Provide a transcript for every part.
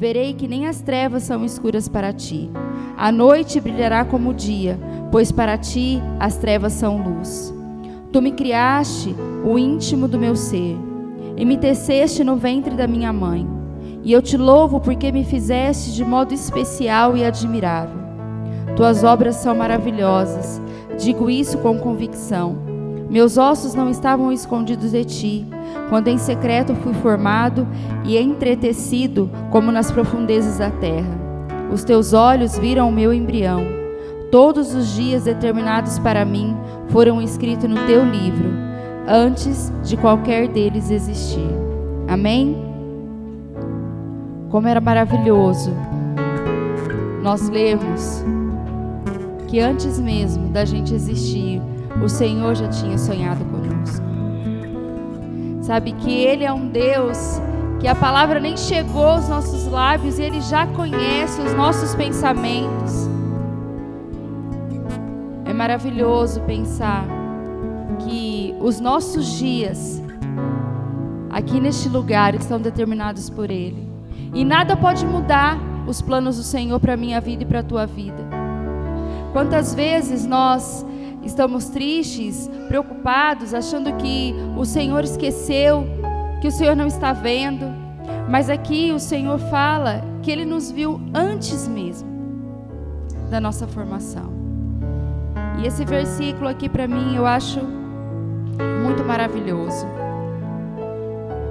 Verei que nem as trevas são escuras para ti. A noite brilhará como o dia, pois para ti as trevas são luz. Tu me criaste o íntimo do meu ser, e me teceste no ventre da minha mãe. E eu te louvo porque me fizeste de modo especial e admirável. Tuas obras são maravilhosas, digo isso com convicção. Meus ossos não estavam escondidos de ti, quando em secreto fui formado e entretecido como nas profundezas da terra. Os teus olhos viram o meu embrião. Todos os dias determinados para mim foram escritos no teu livro, antes de qualquer deles existir. Amém? Como era maravilhoso nós lermos que antes mesmo da gente existir, o Senhor já tinha sonhado conosco. Sabe que Ele é um Deus que a palavra nem chegou aos nossos lábios e Ele já conhece os nossos pensamentos. É maravilhoso pensar que os nossos dias aqui neste lugar estão determinados por Ele. E nada pode mudar os planos do Senhor para a minha vida e para a tua vida. Quantas vezes nós estamos tristes, preocupados, achando que o Senhor esqueceu, que o Senhor não está vendo. Mas aqui o Senhor fala que Ele nos viu antes mesmo da nossa formação. E esse versículo aqui para mim eu acho muito maravilhoso.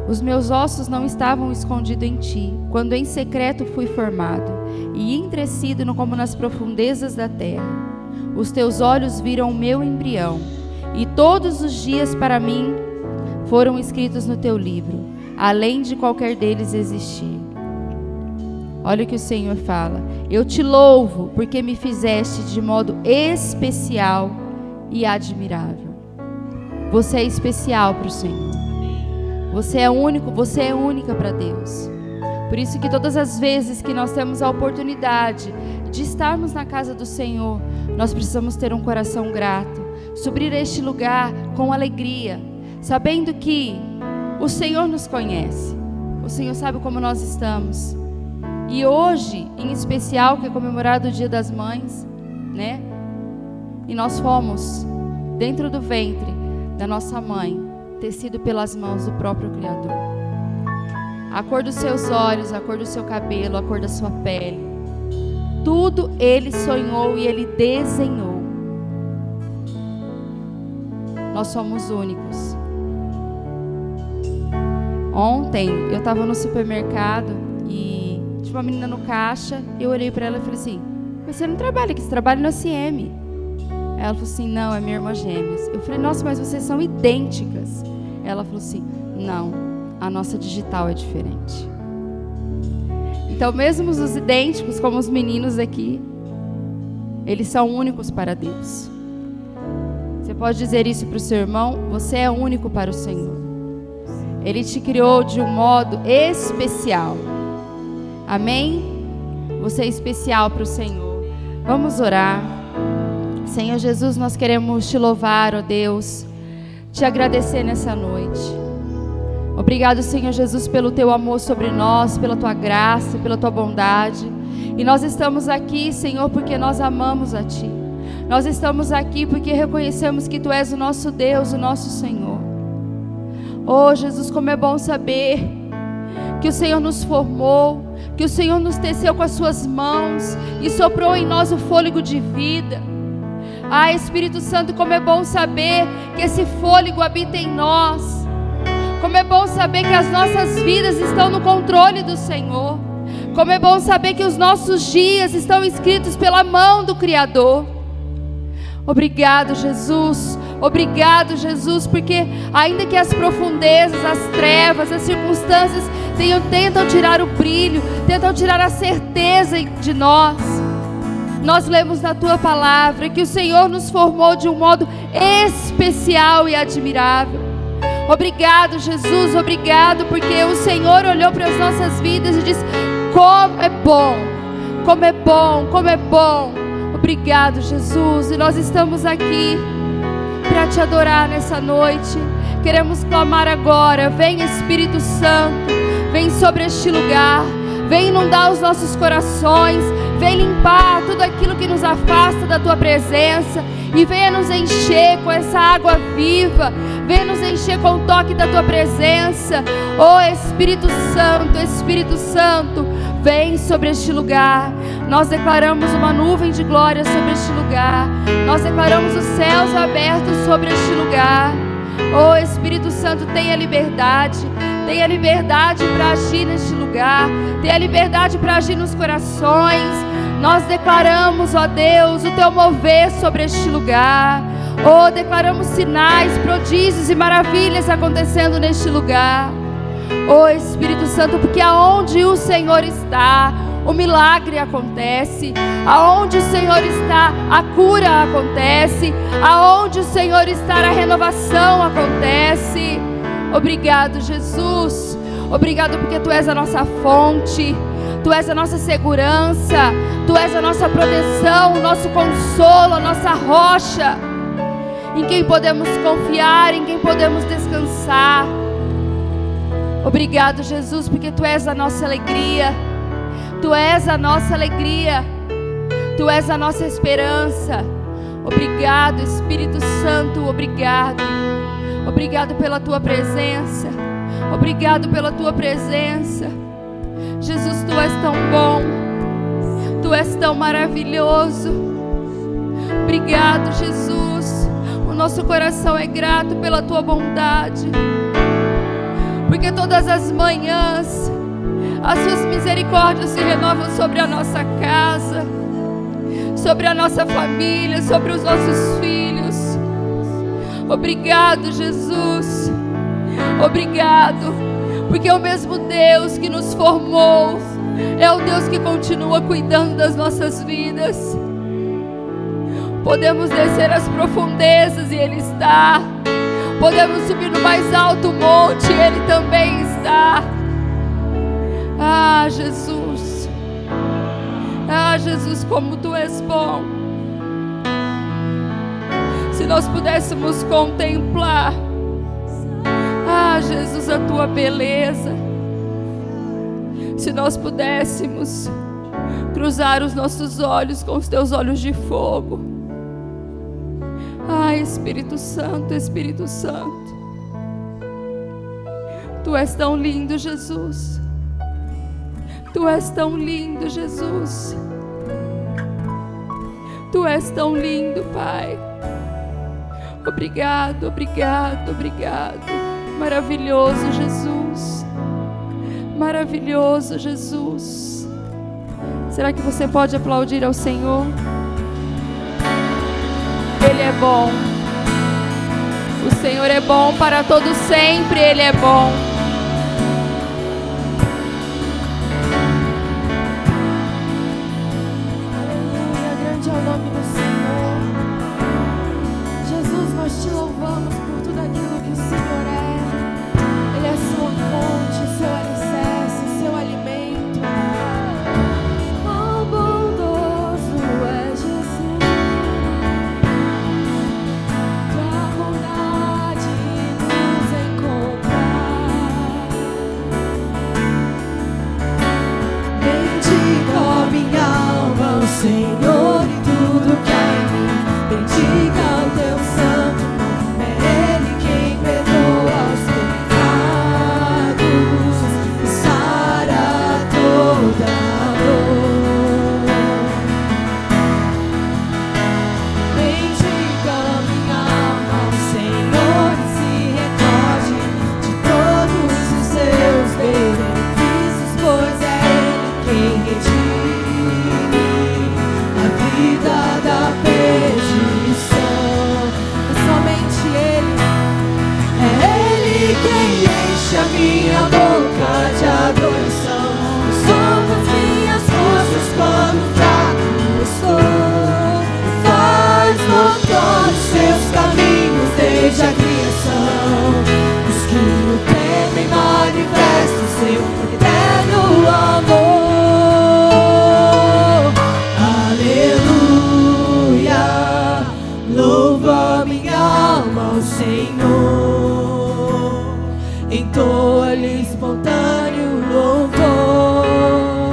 Os meus ossos não estavam escondidos em ti, quando em secreto fui formado e entretecido como nas profundezas da terra. Os teus olhos viram o meu embrião, e todos os dias para mim foram escritos no teu livro, além de qualquer deles existir. Olha o que o Senhor fala: eu te louvo porque me fizeste de modo especial e admirável. Você é especial para o Senhor. Você é único, você é única para Deus. Por isso que todas as vezes que nós temos a oportunidade de estarmos na casa do Senhor, nós precisamos ter um coração grato, subir a este lugar com alegria, sabendo que o Senhor nos conhece, o Senhor sabe como nós estamos. E hoje, em especial, que é comemorado o Dia das Mães, né? E nós fomos dentro do ventre da nossa mãe, tecido pelas mãos do próprio Criador. A cor dos seus olhos, a cor do seu cabelo, a cor da sua pele, tudo Ele sonhou e Ele desenhou. Nós somos únicos. Ontem eu estava no supermercado e tinha uma menina no caixa. Eu olhei para ela e falei assim: mas você não trabalha aqui, você trabalha no SM. Ela falou assim: não, é minha irmã gêmeas. Eu falei: nossa, mas vocês são idênticas. Ela falou assim: não, a nossa digital é diferente. Então mesmo os idênticos, como os meninos aqui, eles são únicos para Deus. Você pode dizer isso para o seu irmão: você é único para o Senhor. Ele te criou de um modo especial. Amém? Você é especial para o Senhor. Vamos orar. Senhor Jesus, nós queremos te louvar, ó Deus, te agradecer nessa noite. Obrigado, Senhor Jesus, pelo teu amor sobre nós, pela tua graça, pela tua bondade. E nós estamos aqui, Senhor, porque nós amamos a ti. Nós estamos aqui porque reconhecemos que tu és o nosso Deus, o nosso Senhor. Oh Jesus, como é bom saber que o Senhor nos formou, que o Senhor nos teceu com as suas mãos e soprou em nós o fôlego de vida. Ah, Espírito Santo, como é bom saber que esse fôlego habita em nós. Como é bom saber que as nossas vidas estão no controle do Senhor. Como é bom saber que os nossos dias estão escritos pela mão do Criador. Obrigado, Jesus. Obrigado, Jesus, porque ainda que as profundezas, as trevas, as circunstâncias tentam tirar o brilho, tentam tirar a certeza de nós, nós lemos na tua palavra que o Senhor nos formou de um modo especial e admirável. Obrigado, Jesus, obrigado, porque o Senhor olhou para as nossas vidas e disse: como é bom, como é bom, como é bom. Obrigado, Jesus, e nós estamos aqui para te adorar nessa noite. Queremos clamar agora: vem Espírito Santo, vem sobre este lugar, Vem inundar os nossos corações. Vem limpar tudo aquilo que nos afasta da Tua presença. E venha nos encher com essa água viva. Venha nos encher com o toque da Tua presença. Oh Espírito Santo, vem sobre este lugar. Nós declaramos uma nuvem de glória sobre este lugar. Nós declaramos os céus abertos sobre este lugar. Oh Espírito Santo, tenha liberdade. Tenha liberdade para agir neste lugar. Tenha liberdade para agir nos corações. Nós declaramos, ó Deus, o Teu mover sobre este lugar. Oh, declaramos sinais, prodígios e maravilhas acontecendo neste lugar. Oh Espírito Santo, porque aonde o Senhor está, o milagre acontece. Aonde o Senhor está, a cura acontece. Aonde o Senhor está, a renovação acontece. Obrigado, Jesus. Obrigado porque Tu és a nossa fonte. Tu és a nossa segurança. Tu és a nossa proteção, o nosso consolo, a nossa rocha, em quem podemos confiar, em quem podemos descansar. Obrigado, Jesus, porque Tu és a nossa alegria. Tu és a nossa alegria. Tu és a nossa esperança. Obrigado, Espírito Santo, obrigado. Obrigado pela Tua presença. Obrigado pela Tua presença. Jesus, Tu és tão bom. Tu és tão maravilhoso. Obrigado, Jesus. O nosso coração é grato pela Tua bondade. Porque todas as manhãs as Suas misericórdias se renovam sobre a nossa casa, sobre a nossa família, sobre os nossos filhos. Obrigado, Jesus. Obrigado, porque é o mesmo Deus que nos formou, é o Deus que continua cuidando das nossas vidas. Podemos descer as profundezas e Ele está. Podemos subir no mais alto monte e Ele também está. Ah, Jesus. Ah, Jesus, como Tu és bom. Se nós pudéssemos contemplar, ah, Jesus, a Tua beleza. Se nós pudéssemos cruzar os nossos olhos com os Teus olhos de fogo. Ah, Espírito Santo, Espírito Santo. Tu és tão lindo, Jesus. Tu és tão lindo, Jesus. Tu és tão lindo, Pai. Obrigado, obrigado, obrigado. Maravilhoso, Jesus. Maravilhoso, Jesus. Será que você pode aplaudir ao Senhor? Ele é bom. O Senhor é bom para todos sempre. Ele é bom. Aleluia, grande é o nome do Senhor. Jesus, nós Te louvamos por tudo aquilo que o Senhor é. Ele é Sua fonte, Seu alicerce, Seu alimento. Quão bondoso é Jesus. Tua bondade nos encontra. Bendiga, ó minha alma, o Senhor e tudo que há em mim. Bendiga o Teu santo nome, é Ele quem perdoa os pecados e sara toda dor. Bendiga, ó minha alma, o Senhor e se recorde de todos os Seus benefícios, pois é Ele quem redime a vida da perdição. É somente Ele, é Ele quem enche a minha boca de adoração. Somos minhas forças quando fraco estou. Faz notórios Seus caminhos desde a criação. Os que o temem manifestam Seu eterno amor. Aleluia, louva minha alma ao Senhor, entoa-lhe espontâneo louvor.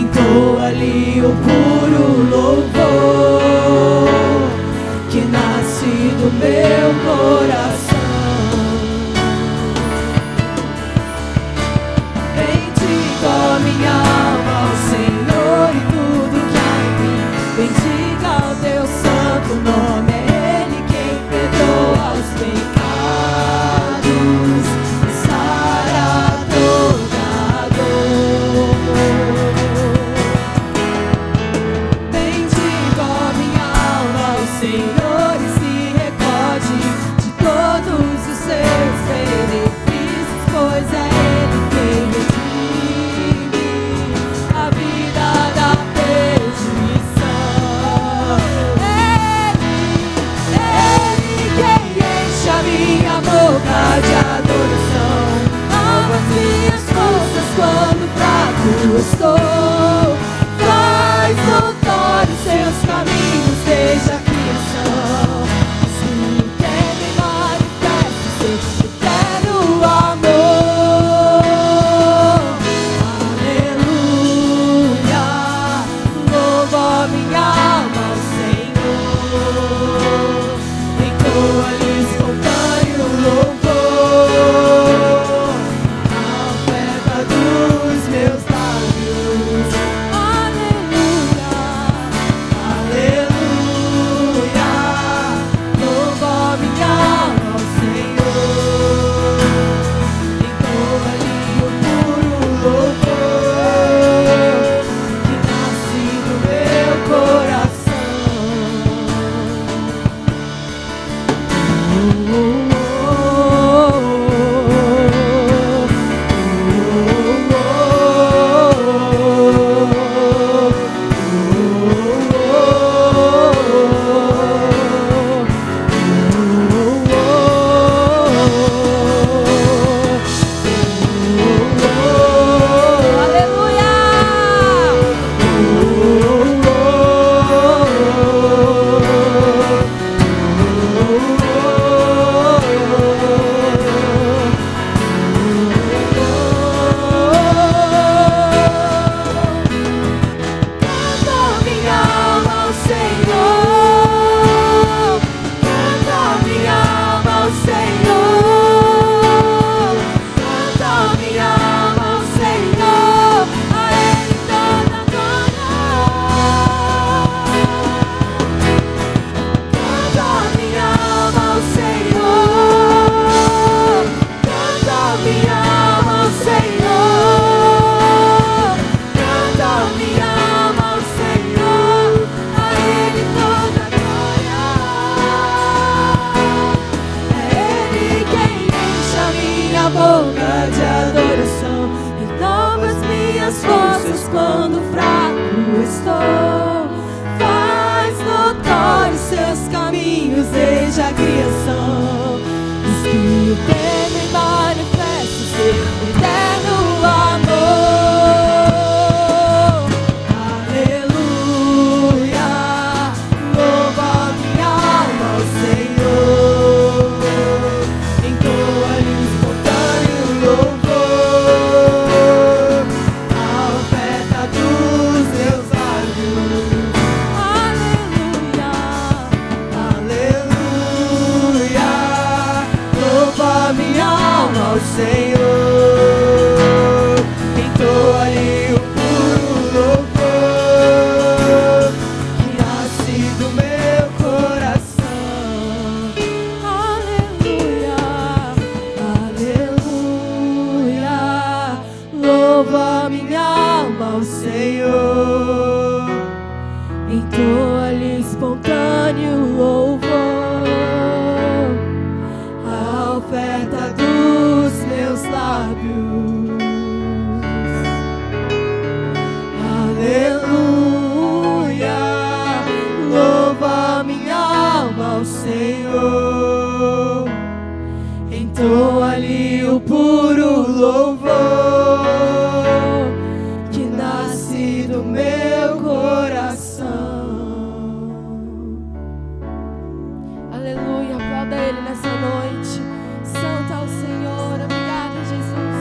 entoa ali o puro louvor que nasce do meu coração. Bendiga minha alma ao Senhor e tudo que há em mim. Bendiga o teu santo nome, é Ele quem perdoa os pecados e sara toda dor. Bendiga minha alma ao Senhor e se recorde de todos os seus benefícios, pois é Ele quem redime a vida da perdição. Ele quem enche a minha boca de adoração. Nova as minhas forças quando fraco estou. Faz notórios seus caminhos desde a criação. Assim quem me manifesta seu eterno amor. Aleluia, louva minha alma ao Senhor. Entoa-lhe espontâneo louvor, a oferta dos meus lábios. Aleluia, aleluia, louva minha alma ao Senhor. Entoa-lhe o puro louvor que nasce do meu coração. Boca de adoração, renova as minhas forças quando fraco estou. Faz notórios seus caminhos desde a criação. Diz que o tempo me manifesta o seu eterno amor. Aleluia, louva minha alma ao Senhor. Entoa-lhe espontâneo louvor, a oferta dos meus lábios. Aleluia, aleluia, louva minha alma ao Senhor. Entoa-lhe o puro louvor que nasce do meu coração. Aleluia, aleluia, louva minha alma ao Senhor. Entoa-lhe espontâneo louvor, a oferta dos meus lábios. Aleluia, louva minha alma ao Senhor. Entoa-lhe o puro louvor que nasce do meu coração. Aleluia, aplauda Ele nessa noite. Santo ao Senhor, obrigado, Jesus.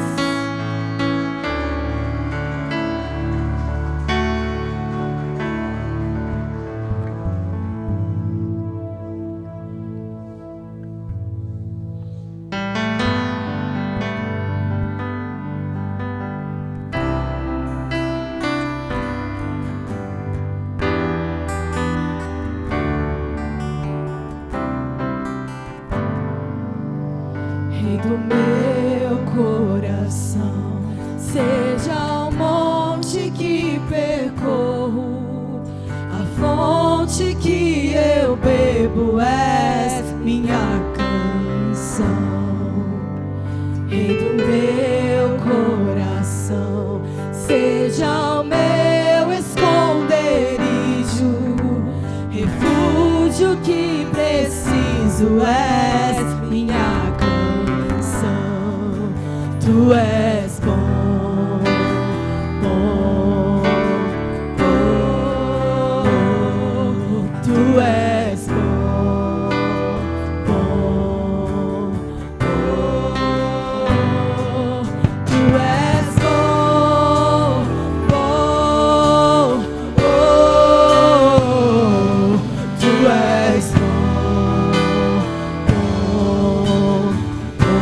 Rei do meu coração, seja o monte que percorro, a fonte que eu bebo és minha canção. Rei do meu coração, seja o meu esconderijo, refúgio que preciso és minha canção. Tu és bom, bom, bom. Tu és bom, bom, bom. Tu és bom, bom, bom. Tu és bom, bom, bom.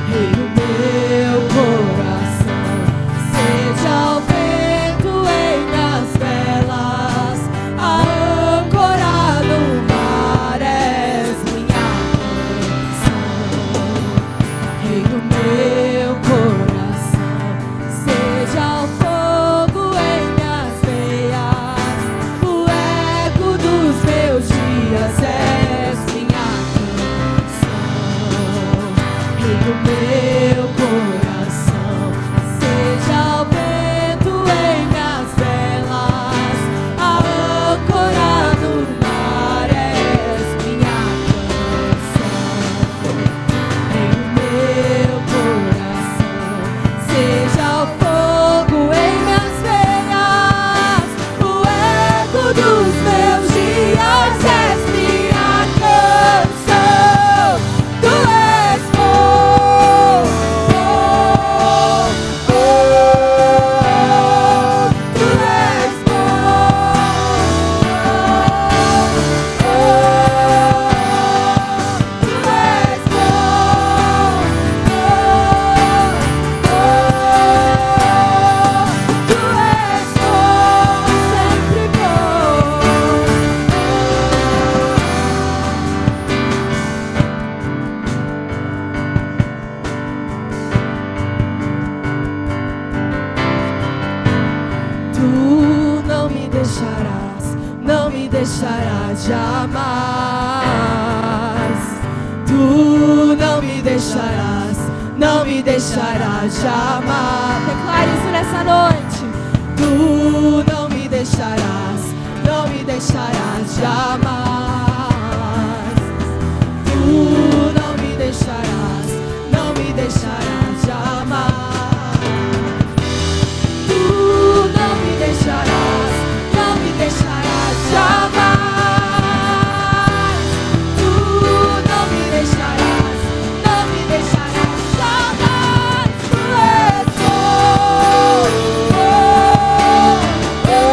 Rei do meu coração, seja o vento em minhas velas, a âncora no mar és minha canção. Rei do meu coração, seja o fogo em minhas veias, o eco dos meus dias és minha canção. Rei do meu coração, seja o vento em minhas velas, a âncora no mar és minha canção. Rei do meu coração, seja o fogo em minhas veias, o eco dos meus dias és minha canção. Tu és bom, bom, bom. Tu és bom, bom, bom. Tu és bom, bom, bom. Tu és bom, sempre bom. Tu não me deixarás, não me deixarás jamais. Tu não me deixarás, não me deixarás jamais. Declare isso nessa noite. Tu não me deixarás, não me deixarás jamais. Tu não me deixarás, não me deixarás jamais. Tu não me deixarás, não me deixarás jamais. Tu não me deixarás, não me deixarás jamais. Tu és bom, bom, bom.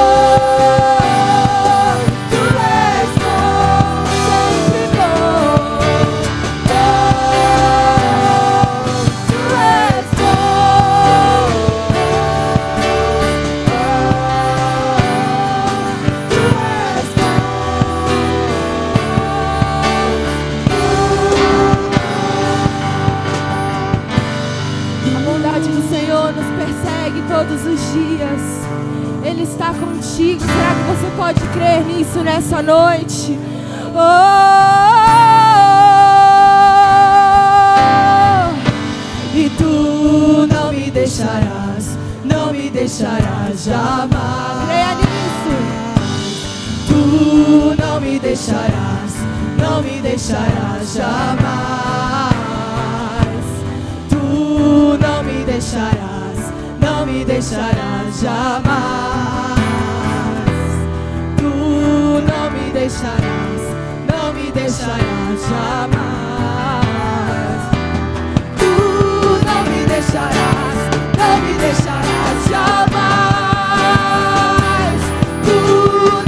Tu és bom, sempre bom, bom. Tu és bom, a bondade do Senhor nos persegue todos os dias. Ele está contigo. Será que você pode crer nisso nessa noite? E tu não me deixarás, não me deixarás jamais. Creia nisso. Tu não me deixarás, não me deixarás jamais. Tu não me deixarás, não me deixarás jamais. Tu não me deixarás, não me deixarás jamais. Tu não me deixarás, não me deixarás jamais. Tu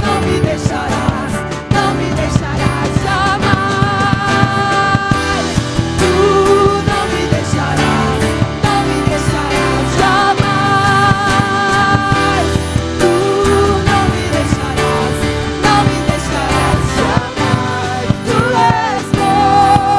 não me deixarás, não me deixarás jamais. Tu não me deixarás, não me deixarás jamais. Tu não me deixarás, não me deixarás jamais. Tu és bom.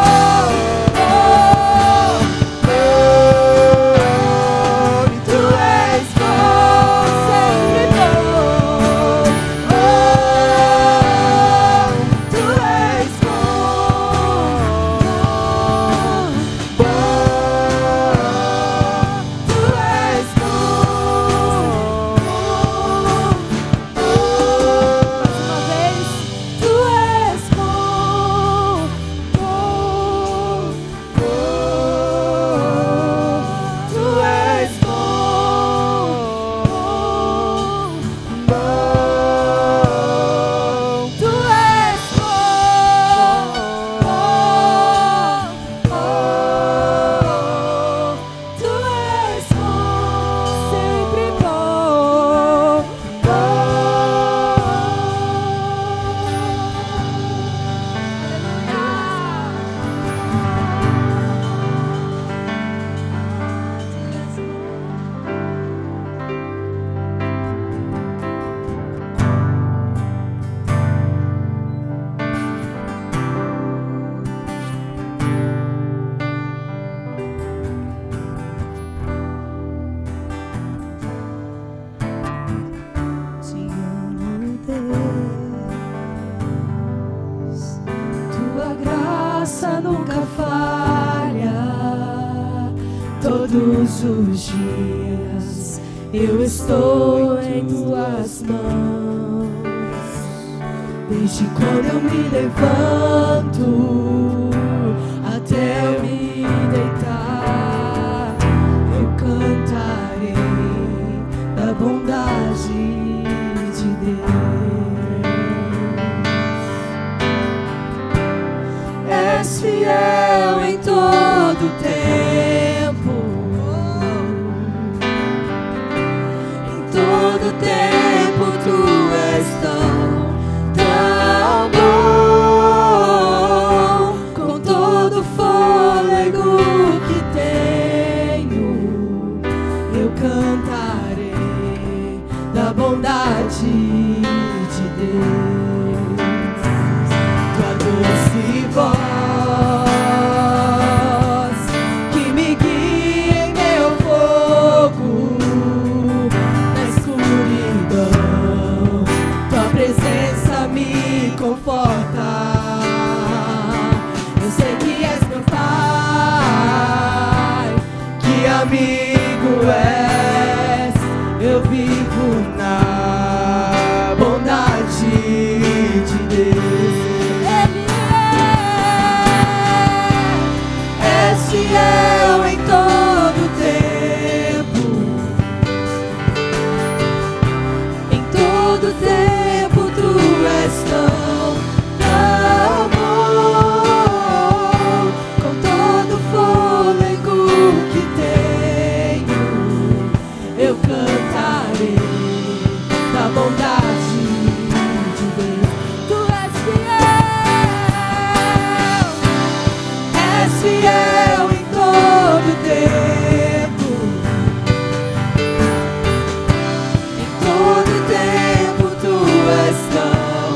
Tua graça nunca falha. Todos os dias eu estou em Tuas mãos. Desde quando eu me levanto até eu me deitar, eu cantarei da bondade de Deus. És fiel em todo tempo, em todo tempo Tu és tão bom. Com todo o fôlego que tenho, eu cantarei da bondade de Deus. Tua doce voz que me guia em meu fogo na escuridão, Tua presença me conforta. Eu sei que és meu Pai, que amigo és. Eu vivo na bondade de Deus. Ele és fiel em todo tempo, em todo tempo Tu és tão bom. Com todo o fôlego que tenho, eu cantarei da bondade de Deus. Tu és fiel em todo tempo, em todo tempo Tu és tão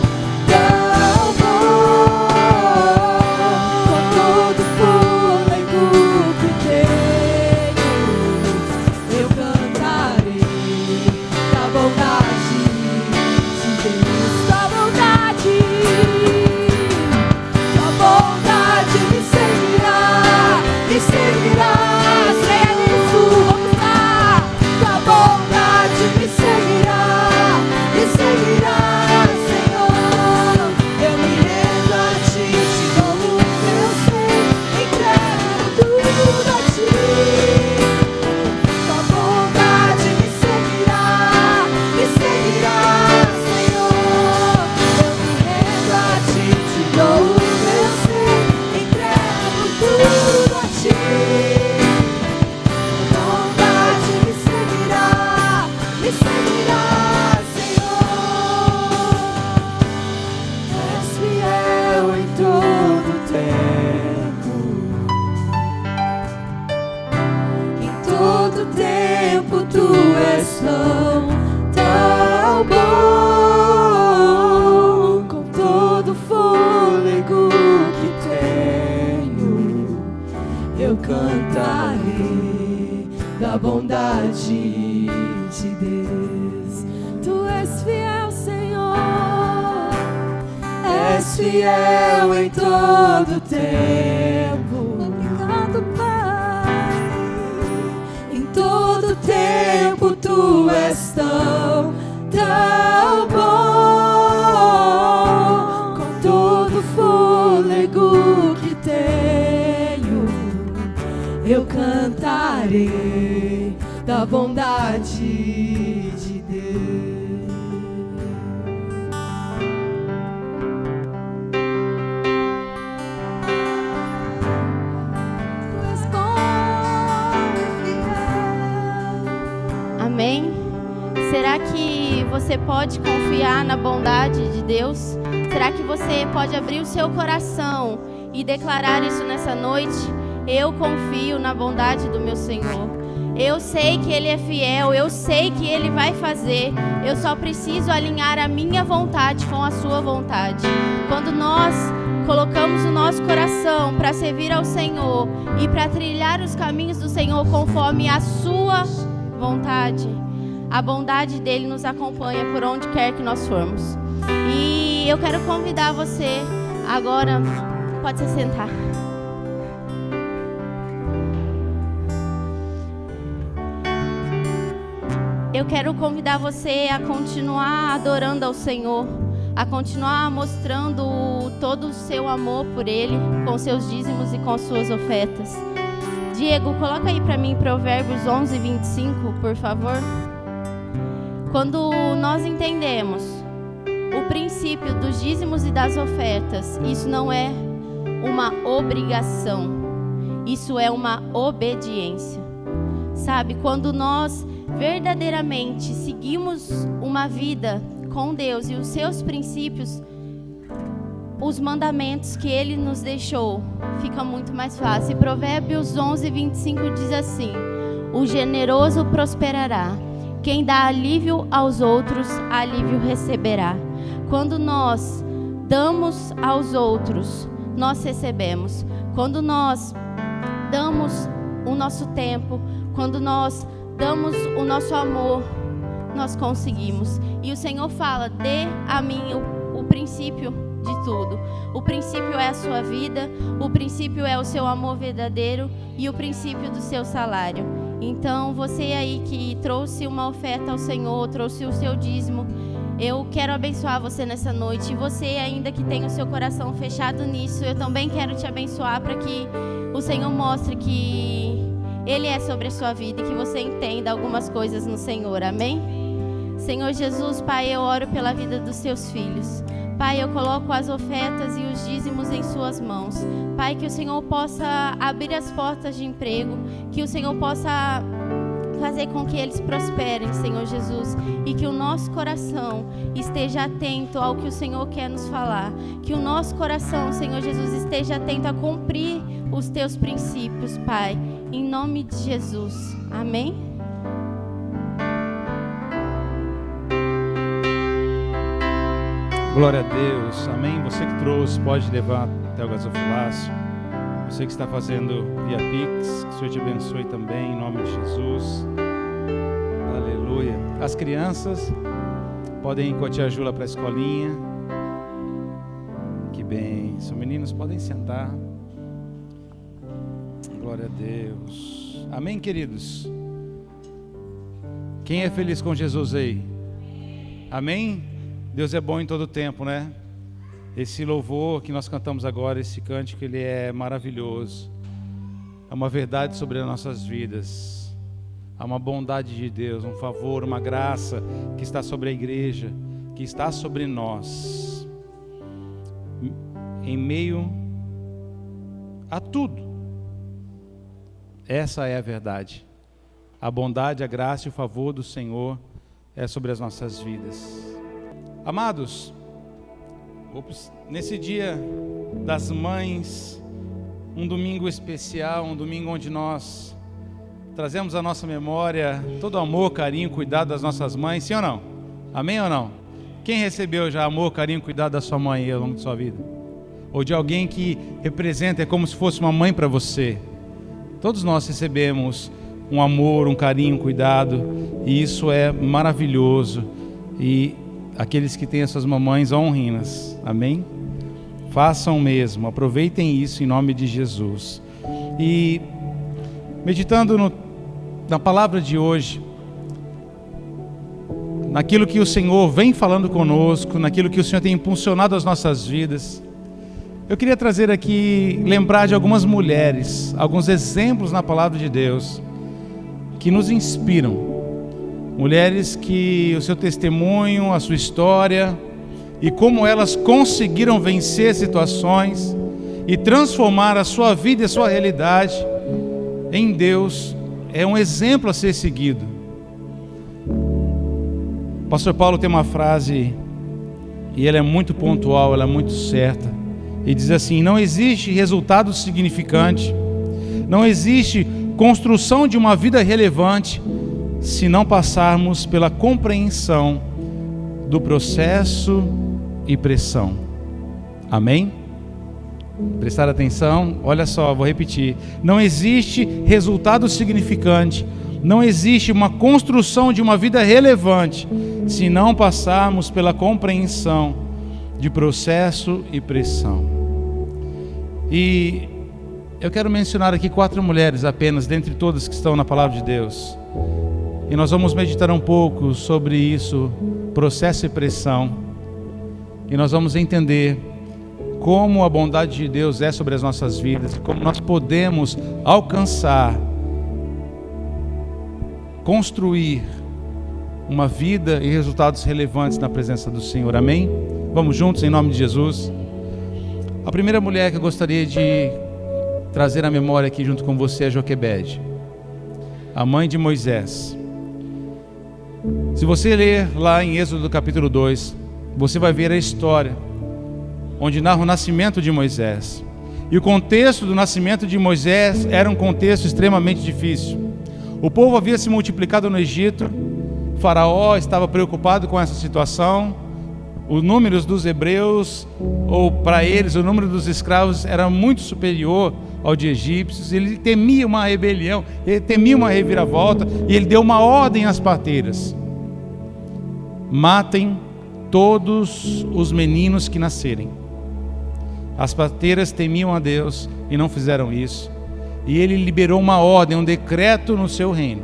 bom. Com todo o fôlego que tenho, eu cantarei da bondade de Deus. Tua bondade me seguirá, me seguirá. Creia nisso, vamos lá. Tua bondade me seguirá, Senhor. Eu me rendo a Ti, te dou o meu ser, entrego tudo a Ti. Tua bondade me seguirá, Senhor. Eu me rendo a Ti, te dou o meu ser, entrego tudo a Ti. Tua bondade me seguirá, Senhor. És fiel em todo tempo, em todo tempo Tu és tão bom. Com todo o fôlego que tenho, eu cantarei da bondade de Deus. Tu és fiel, Senhor, és fiel em todo tempo. Obrigado, Pai. Em todo tempo Tu és tão bom. Com todo o fôlego que tenho, eu cantarei da bondade de Deus. Tu és bom e fiel. Amém? Será que você pode confiar na bondade de Deus? Será que você pode abrir o seu coração e declarar isso nessa noite? Eu confio na bondade do meu Senhor. Eu sei que Ele é fiel, eu sei que Ele vai fazer. Eu só preciso alinhar a minha vontade com a sua vontade. Quando nós colocamos o nosso coração para servir ao Senhor e para trilhar os caminhos do Senhor conforme a sua vontade, a bondade dele nos acompanha por onde quer que nós formos. E eu quero convidar você agora, Pode se sentar. Eu quero convidar você a continuar adorando ao Senhor, a continuar mostrando todo o seu amor por Ele, com seus dízimos e com suas ofertas. Diego, coloca aí para mim Provérbios 11:25, por favor. Quando nós entendemos o princípio dos dízimos e das ofertas, isso não é uma obrigação, isso é uma obediência. Sabe, quando nós verdadeiramente seguimos uma vida com Deus e os seus princípios, os mandamentos que Ele nos deixou, fica muito mais fácil. E Provérbios 11:25 diz assim: o generoso prosperará, quem dá alívio aos outros, alívio receberá. Quando nós damos aos outros, nós recebemos. Quando nós damos o nosso tempo, quando nós damos o nosso amor, nós conseguimos. E o Senhor fala: dê a mim o princípio de tudo. O princípio é a sua vida, o princípio é o seu amor verdadeiro e o princípio do seu salário. Então, você aí que trouxe uma oferta ao Senhor, trouxe o seu dízimo, eu quero abençoar você nessa noite. E você ainda que tem o seu coração fechado nisso, eu também quero te abençoar para que o Senhor mostre que Ele é sobre a sua vida e que você entenda algumas coisas no Senhor. Amém? Senhor Jesus, Pai, eu oro pela vida dos seus filhos. Pai, eu coloco as ofertas e os dízimos em suas mãos. Pai, que o Senhor possa abrir as portas de emprego, que o Senhor possa fazer com que eles prosperem, Senhor Jesus, e que o nosso coração esteja atento ao que o Senhor quer nos falar, que o nosso coração, Senhor Jesus, esteja atento a cumprir os teus princípios, Pai, em nome de Jesus. Amém? Glória a Deus, amém. Você que trouxe, pode levar até o gasofilácio. Você que está fazendo via Pix, que o Senhor te abençoe também, em nome de Jesus. Aleluia. As crianças podem ir com a tia Jula para a escolinha. Que bênção. Meninos, podem sentar. Glória a Deus. Amém, queridos? Quem é feliz com Jesus aí? Amém? Deus é bom em todo tempo, né? Esse louvor que nós cantamos agora, esse cântico, ele é maravilhoso. É uma verdade sobre as nossas vidas. Há uma bondade de Deus, um favor, uma graça que está sobre a igreja, que está sobre nós. Em meio a tudo. Essa é a verdade. A bondade, a graça e o favor do Senhor é sobre as nossas vidas. Amados, nesse dia das mães, um domingo especial, um domingo onde nós trazemos à nossa memória todo o amor, carinho, cuidado das nossas mães, sim ou não? Amém ou não? Quem recebeu já amor, carinho, cuidado da sua mãe ao longo de sua vida? Ou de alguém que representa, é como se fosse uma mãe para você? Todos nós recebemos um amor, um carinho, um cuidado, e isso é maravilhoso. E aqueles que têm as suas mamães, honrem-nas, amém? Façam o mesmo, aproveitem isso em nome de Jesus. E meditando na palavra de hoje, naquilo que o Senhor vem falando conosco, naquilo que o Senhor tem impulsionado as nossas vidas, eu queria trazer aqui, lembrar de algumas mulheres, alguns exemplos na palavra de Deus, que nos inspiram. Mulheres que o seu testemunho, a sua história e como elas conseguiram vencer situações e transformar a sua vida e a sua realidade em Deus, é um exemplo a ser seguido. O pastor Paulo tem uma frase e ela é muito pontual, ela é muito certa, e diz assim: não existe resultado significante, não existe construção de uma vida relevante se não passarmos pela compreensão do processo e pressão. Amém? Prestar atenção? Olha só, vou repetir. Não existe resultado significante, não existe uma construção de uma vida relevante se não passarmos pela compreensão de processo e pressão. E eu quero mencionar aqui 4 mulheres apenas, dentre todas que estão na palavra de Deus. E nós vamos meditar um pouco sobre isso, processo e pressão. E nós vamos entender como a bondade de Deus é sobre as nossas vidas, e como nós podemos alcançar, construir uma vida e resultados relevantes na presença do Senhor. Amém? Vamos juntos em nome de Jesus. A primeira mulher que eu gostaria de trazer à memória aqui junto com você é Joquebede, a mãe de Moisés. Se você ler lá em Êxodo capítulo 2, você vai ver a história onde narra o nascimento de Moisés. E o contexto do nascimento de Moisés era um contexto extremamente difícil. O povo havia se multiplicado no Egito, o faraó estava preocupado com essa situação, os números dos hebreus, ou para eles, o número dos escravos era muito superior ao de egípcios. Ele temia uma rebelião, ele temia uma reviravolta, e ele deu uma ordem às parteiras: matem todos os meninos que nascerem. As parteiras temiam a Deus e não fizeram isso, e ele liberou uma ordem, um decreto no seu reino,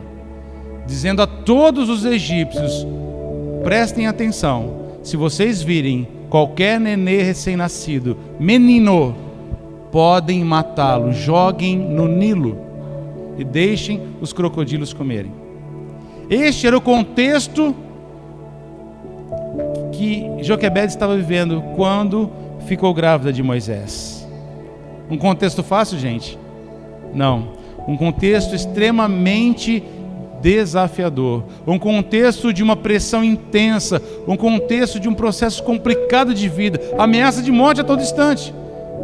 dizendo a todos os egípcios: prestem atenção, se vocês virem qualquer nenê recém-nascido, menino, podem matá-lo, joguem no Nilo e deixem os crocodilos comerem. Este era o contexto que Joquebede estava vivendo quando ficou grávida de Moisés. Um contexto fácil, gente? Não. Um contexto extremamente desafiador, um contexto de uma pressão intensa, um contexto de um processo complicado de vida, ameaça de morte a todo instante.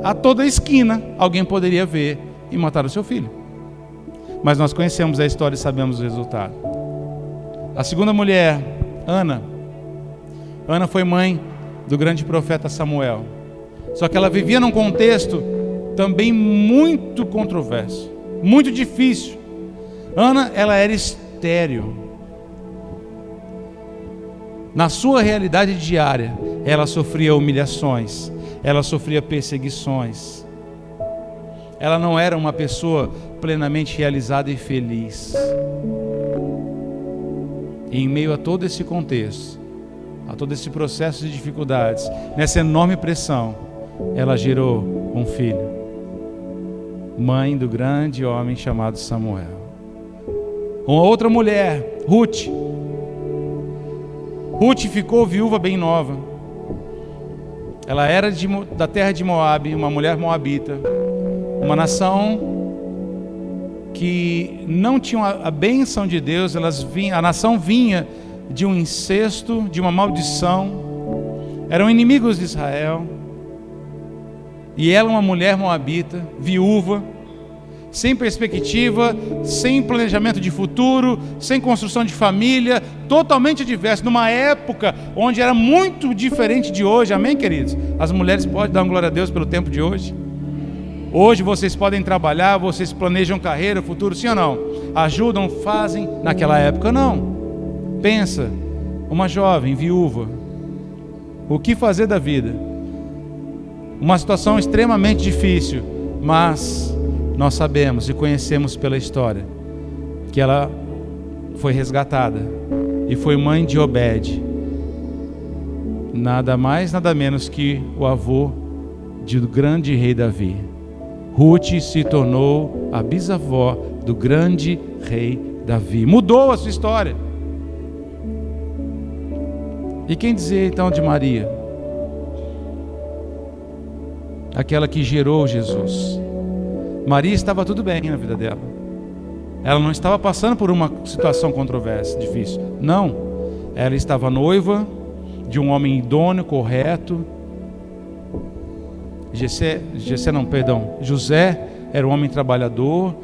A toda esquina alguém poderia ver e matar o seu filho. Mas nós conhecemos a história e sabemos o resultado. A segunda mulher, Ana foi mãe do grande profeta Samuel. Só que ela vivia num contexto também muito controverso, muito difícil. Ana, ela era estéril. Na sua realidade diária, ela sofria humilhações, ela sofria perseguições. Ela não era uma pessoa plenamente realizada e feliz. E em meio a todo esse contexto, a todo esse processo de dificuldades, nessa enorme pressão, ela gerou um filho, mãe do grande homem chamado Samuel. Uma outra mulher, Ruth ficou viúva bem nova. Ela era da terra de Moabe, uma mulher moabita, uma nação que não tinha a bênção de Deus. A nação vinha de um incesto, de uma maldição, eram inimigos de Israel. E ela, uma mulher moabita, viúva, sem perspectiva, sem planejamento de futuro, sem construção de família, totalmente diverso, numa época onde era muito diferente de hoje. Amém, queridos? As mulheres podem dar uma glória a Deus pelo tempo de hoje? Hoje vocês podem trabalhar, vocês planejam carreira, futuro, sim ou não? Ajudam, fazem. Naquela época não. Pensa, uma jovem viúva, o que fazer da vida? Uma situação extremamente difícil, mas nós sabemos e conhecemos pela história que ela foi resgatada e foi mãe de Obed, nada mais, nada menos que o avô do grande rei Davi. Ruth se tornou a bisavó do grande rei Davi. Mudou a sua história. E quem dizer então de Maria? Aquela que gerou Jesus. Maria estava tudo bem na vida dela. Ela não estava passando por uma situação controversa, difícil. Não. Ela estava noiva de um homem idôneo, correto. José era um homem trabalhador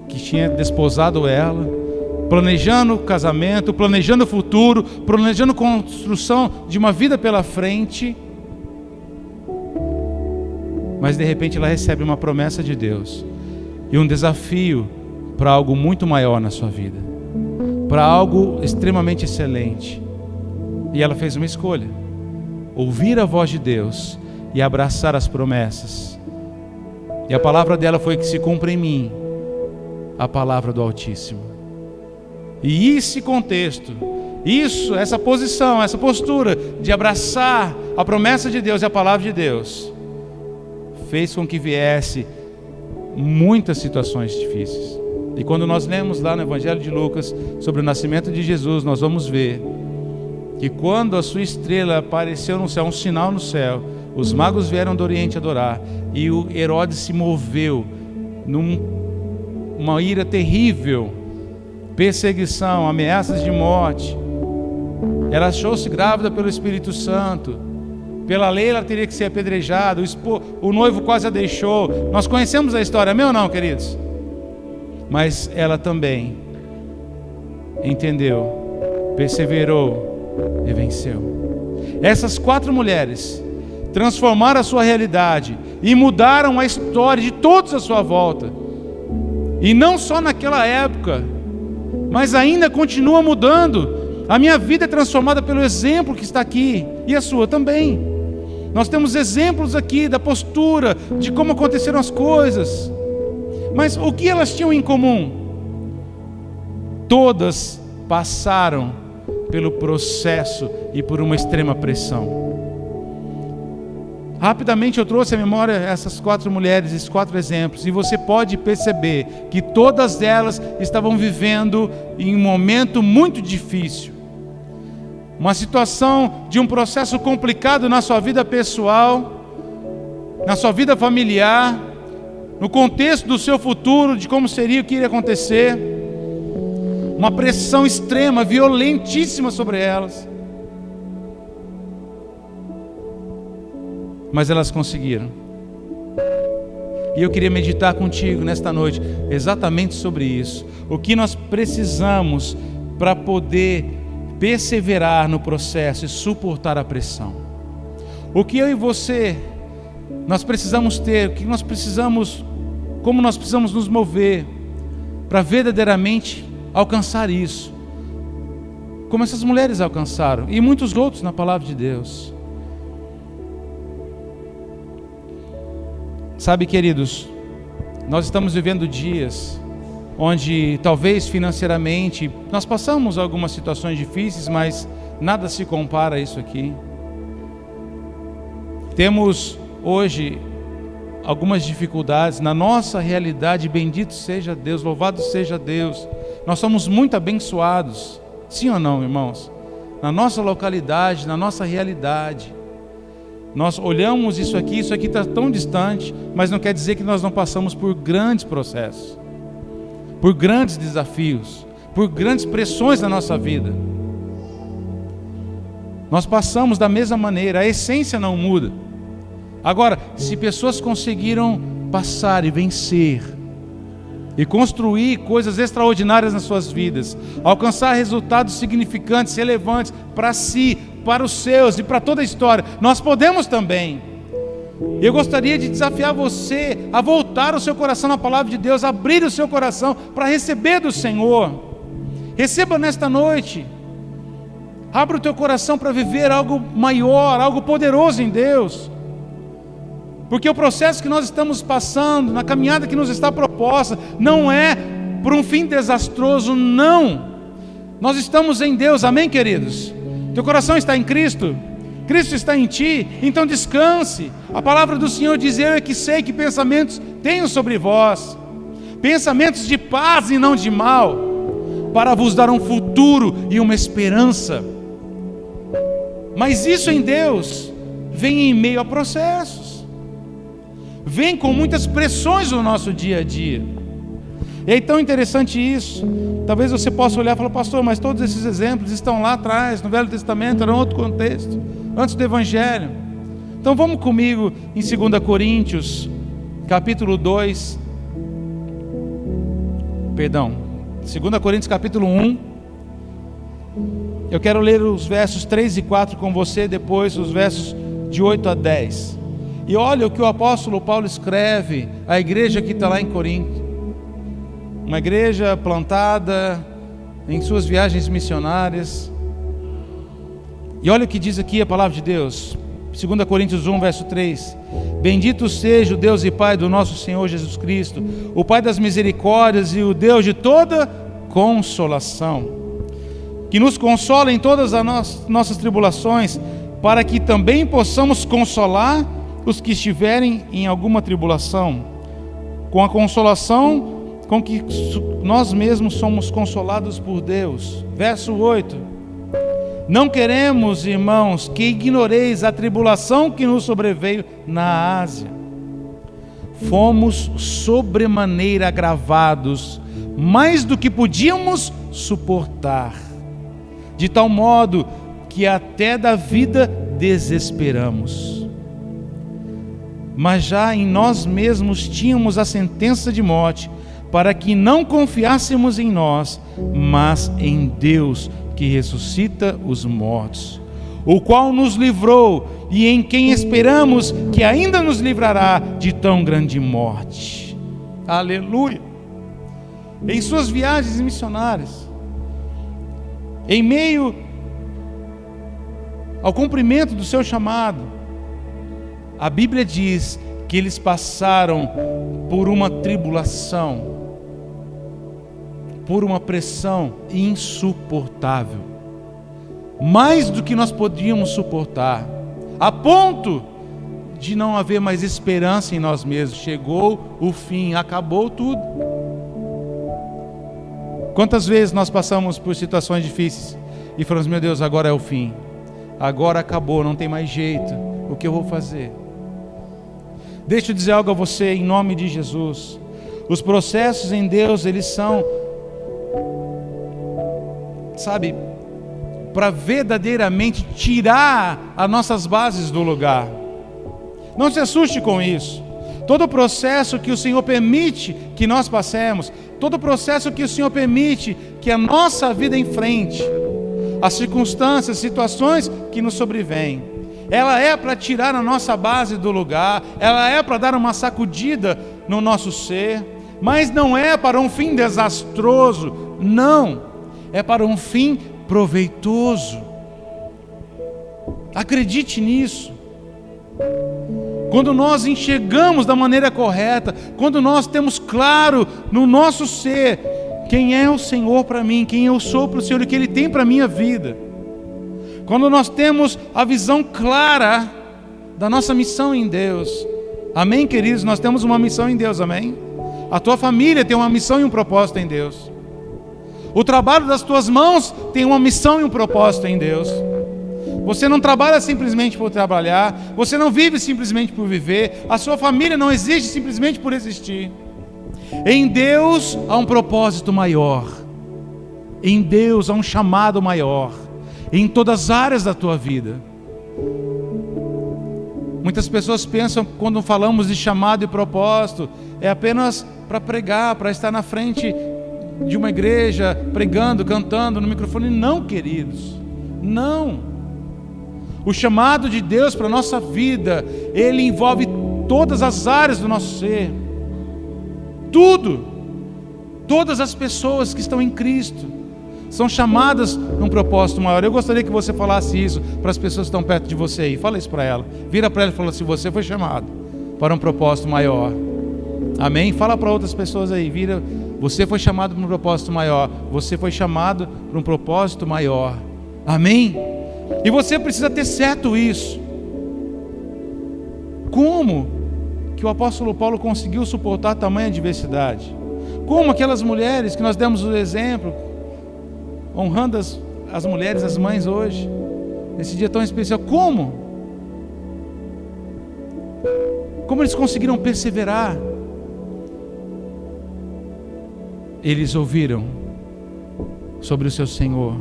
que tinha desposado ela, planejando o casamento, planejando o futuro, planejando a construção de uma vida pela frente. Mas de repente ela recebe uma promessa de Deus e um desafio para algo muito maior na sua vida, para algo extremamente excelente. E ela fez uma escolha: ouvir a voz de Deus e abraçar as promessas E a palavra dela foi que se cumpra em mim a palavra do Altíssimo. E esse contexto, essa posição, essa postura de abraçar a promessa de Deus e a palavra de Deus, fez com que viesse muitas situações difíceis. E quando nós lemos lá no Evangelho de Lucas sobre o nascimento de Jesus, nós vamos ver que quando a sua estrela apareceu no céu, um sinal no céu, os magos vieram do Oriente adorar, e o Herodes se moveu numa ira terrível, perseguição, ameaças de morte. Ela achou-se grávida pelo Espírito Santo. Pela lei ela teria que ser apedrejada. O noivo quase a deixou. Nós conhecemos a história, amém ou não, queridos? Mas ela também entendeu, perseverou e venceu. Essas 4 mulheres transformaram a sua realidade e mudaram a história de todos à sua volta. E não só naquela época, mas ainda continua mudando. A minha vida é transformada pelo exemplo que está aqui, e a sua também. Nós temos exemplos aqui da postura, de como aconteceram as coisas. Mas o que elas tinham em comum? Todas passaram pelo processo e por uma extrema pressão. Rapidamente eu trouxe à memória essas 4 mulheres, esses 4 exemplos, e você pode perceber que todas elas estavam vivendo em um momento muito difícil. Uma situação de um processo complicado na sua vida pessoal, na sua vida familiar, no contexto do seu futuro, de como seria, o que iria acontecer. Uma pressão extrema, violentíssima sobre elas. Mas elas conseguiram. E eu queria meditar contigo nesta noite exatamente sobre isso. O que nós precisamos para poder perseverar no processo e suportar a pressão. O que eu e você nós precisamos ter, o que nós precisamos, como nós precisamos nos mover para verdadeiramente alcançar isso. Como essas mulheres alcançaram, e muitos outros na palavra de Deus. Sabe, queridos, nós estamos vivendo dias onde talvez financeiramente nós passamos algumas situações difíceis, mas nada se compara a isso aqui. Temos hoje algumas dificuldades na nossa realidade. Bendito seja Deus, louvado seja Deus. Nós somos muito abençoados, sim ou não, irmãos? Na nossa localidade, na nossa realidade. Nós olhamos isso aqui está tão distante, mas não quer dizer que nós não passamos por grandes processos, por grandes desafios, por grandes pressões na nossa vida. Nós passamos da mesma maneira, a essência não muda. Agora, se pessoas conseguiram passar e vencer, e construir coisas extraordinárias nas suas vidas, alcançar resultados significantes, relevantes para si, para os seus e para toda a história, nós podemos também. Eu gostaria de desafiar você a voltar o seu coração na palavra de Deus, abrir o seu coração para receber do Senhor. Receba nesta noite. Abra o teu coração para viver algo maior, algo poderoso em Deus. Porque o processo que nós estamos passando, na caminhada que nos está proposta, não é por um fim desastroso, não. Nós estamos em Deus, amém, queridos? Teu coração está em Cristo, Cristo está em ti, então descanse. A palavra do Senhor diz: eu é que sei que pensamentos tenho sobre vós, pensamentos de paz e não de mal, para vos dar um futuro e uma esperança. Mas isso em Deus vem em meio a processos, vem com muitas pressões no nosso dia a dia. E é tão interessante isso. Talvez você possa olhar e falar: pastor, mas todos esses exemplos estão lá atrás, no Velho Testamento, era outro contexto, antes do Evangelho. Então vamos comigo em 2 Coríntios, capítulo 2, 2 Coríntios capítulo 1. Eu quero ler os versos 3 e 4 com você, depois os versos de 8 a 10. E olha o que o apóstolo Paulo escreve à igreja que está lá em Corinto. Uma igreja plantada em suas viagens missionárias. E olha o que diz aqui a palavra de Deus. 2 Coríntios 1, verso 3. Bendito seja o Deus e Pai do nosso Senhor Jesus Cristo, o Pai das misericórdias e o Deus de toda consolação, que nos consola em todas as nossas tribulações, para que também possamos consolar os que estiverem em alguma tribulação, com a consolação com que nós mesmos somos consolados por Deus. Verso 8. Não queremos, irmãos, que ignoreis a tribulação que nos sobreveio na Ásia. Fomos sobremaneira agravados, mais do que podíamos suportar, de tal modo que até da vida desesperamos. Mas já em nós mesmos tínhamos a sentença de morte, para que não confiássemos em nós, mas em Deus, que ressuscita os mortos, o qual nos livrou e em quem esperamos que ainda nos livrará de tão grande morte. Aleluia! Em suas viagens missionárias, em meio ao cumprimento do seu chamado, a Bíblia diz que eles passaram por uma tribulação, por uma pressão insuportável, mais do que nós podíamos suportar, a ponto de não haver mais esperança em nós mesmos. Chegou o fim, acabou tudo. Quantas vezes nós passamos por situações difíceis e falamos: meu Deus, agora é o fim, agora acabou, não tem mais jeito, o que eu vou fazer? Deixa eu dizer algo a você em nome de Jesus. Os processos em Deus, eles são, sabe, para verdadeiramente tirar as nossas bases do lugar. Não se assuste com isso. Todo o processo que o Senhor permite que nós passemos, todo o processo que o Senhor permite que a nossa vida enfrente, as circunstâncias, situações que nos sobrevêm, ela é para tirar a nossa base do lugar, ela é para dar uma sacudida no nosso ser, mas não é para um fim desastroso, não, é para um fim proveitoso. Acredite nisso. Quando nós enxergamos da maneira correta, quando nós temos claro no nosso ser quem é o Senhor para mim, quem eu sou para o Senhor e o que Ele tem para a minha vida, quando nós temos a visão clara da nossa missão em Deus, amém, queridos? Nós temos uma missão em Deus, amém? A tua família tem uma missão e um propósito em Deus. O trabalho das tuas mãos tem uma missão e um propósito em Deus. Você não trabalha simplesmente por trabalhar, você não vive simplesmente por viver, a sua família não existe simplesmente por existir. Em Deus há um propósito maior, em Deus há um chamado maior, em todas as áreas da tua vida. Muitas pessoas pensam, quando falamos de chamado e propósito, é apenas para pregar, para estar na frente de uma igreja, pregando, cantando no microfone. Não, queridos, não. O chamado de Deus para a nossa vida, ele envolve todas as áreas do nosso ser, tudo. Todas as pessoas que estão em Cristo são chamadas num propósito maior. Eu gostaria que você falasse isso para as pessoas que estão perto de você aí. Fala isso para ela, vira para ela e fala assim: você foi chamado para um propósito maior. Amém? Fala para outras pessoas aí, vira: você foi chamado para um propósito maior, você foi chamado para um propósito maior. Amém? E você precisa ter certo isso. Como que o apóstolo Paulo conseguiu suportar tamanha adversidade? Como aquelas mulheres que nós demos o exemplo, honrando as mulheres, as mães hoje, nesse dia tão especial, como eles conseguiram perseverar? Eles ouviram sobre o seu Senhor,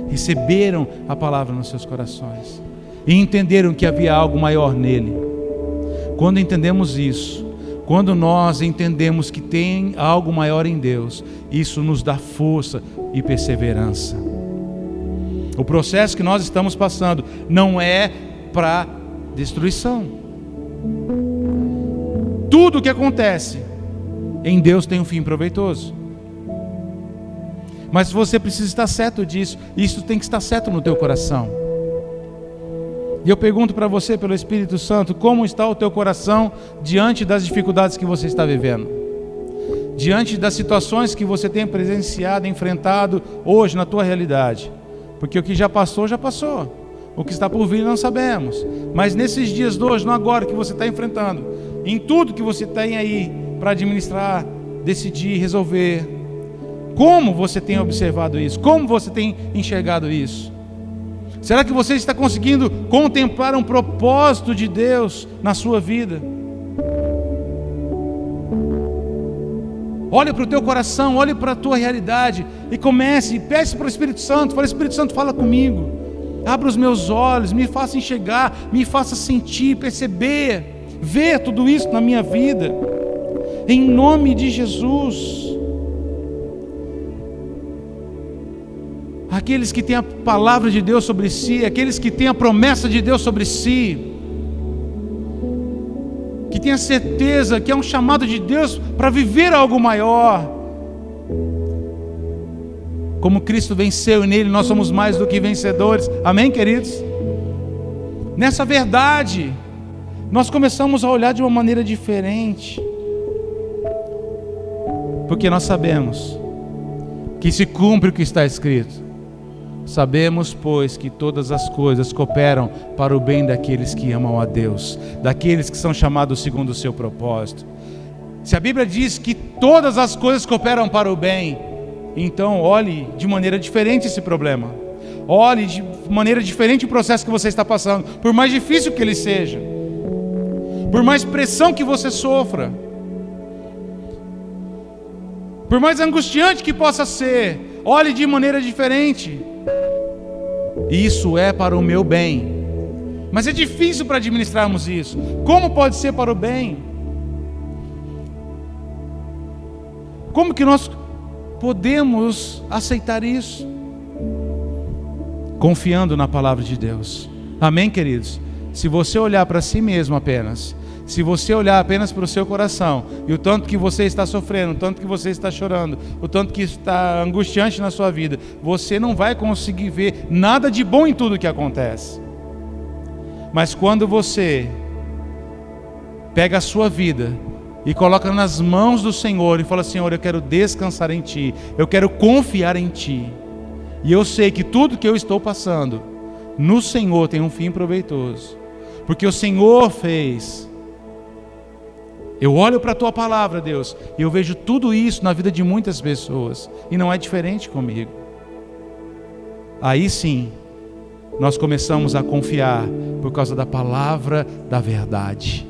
receberam a palavra nos seus corações e entenderam que havia algo maior nele. Quando entendemos isso, quando nós entendemos que tem algo maior em Deus, isso nos dá força e perseverança. O processo que nós estamos passando não é para destruição. Tudo o que acontece em Deus tem um fim proveitoso. Mas você precisa estar certo disso. Isso tem que estar certo no teu coração. E eu pergunto para você, pelo Espírito Santo, como está o teu coração diante das dificuldades que você está vivendo? Diante das situações que você tem presenciado, enfrentado hoje na tua realidade? Porque o que já passou, já passou. O que está por vir não sabemos. Mas nesses dias de hoje, no agora que você está enfrentando, em tudo que você tem aí para administrar, decidir, resolver, como você tem observado isso? Como você tem enxergado isso? Será que você está conseguindo contemplar um propósito de Deus na sua vida? Olhe para o teu coração, olhe para a tua realidade e comece, peça para o Espírito Santo, fala: Espírito Santo, fala comigo, abra os meus olhos, me faça enxergar, me faça sentir, perceber, ver tudo isso na minha vida, em nome de Jesus. Aqueles que têm a palavra de Deus sobre si, aqueles que têm a promessa de Deus sobre si, que têm a certeza que é um chamado de Deus para viver algo maior. Como Cristo venceu e nele nós somos mais do que vencedores. Amém, queridos? Nessa verdade, nós começamos a olhar de uma maneira diferente. Porque nós sabemos que se cumpre o que está escrito. Sabemos, pois, que todas as coisas cooperam para o bem daqueles que amam a Deus, daqueles que são chamados segundo o seu propósito. Se a Bíblia diz que todas as coisas cooperam para o bem, então olhe de maneira diferente esse problema. Olhe de maneira diferente o processo que você está passando, por mais difícil que ele seja, por mais pressão que você sofra, por mais angustiante que possa ser, olhe de maneira diferente. Isso é para o meu bem. Mas é difícil para administrarmos isso. Como pode ser para o bem? Como que nós podemos aceitar isso? Confiando na palavra de Deus. Amém, queridos? Se você olhar para si mesmo apenas, se você olhar apenas para o seu coração, e o tanto que você está sofrendo, o tanto que você está chorando, o tanto que está angustiante na sua vida, você não vai conseguir ver nada de bom em tudo que acontece. Mas quando você pega a sua vida e coloca nas mãos do Senhor e fala: Senhor, eu quero descansar em Ti, eu quero confiar em Ti, e eu sei que tudo que eu estou passando no Senhor tem um fim proveitoso, porque o Senhor fez. Eu olho para a Tua palavra, Deus, e eu vejo tudo isso na vida de muitas pessoas, e não é diferente comigo. Aí sim, nós começamos a confiar por causa da palavra da verdade.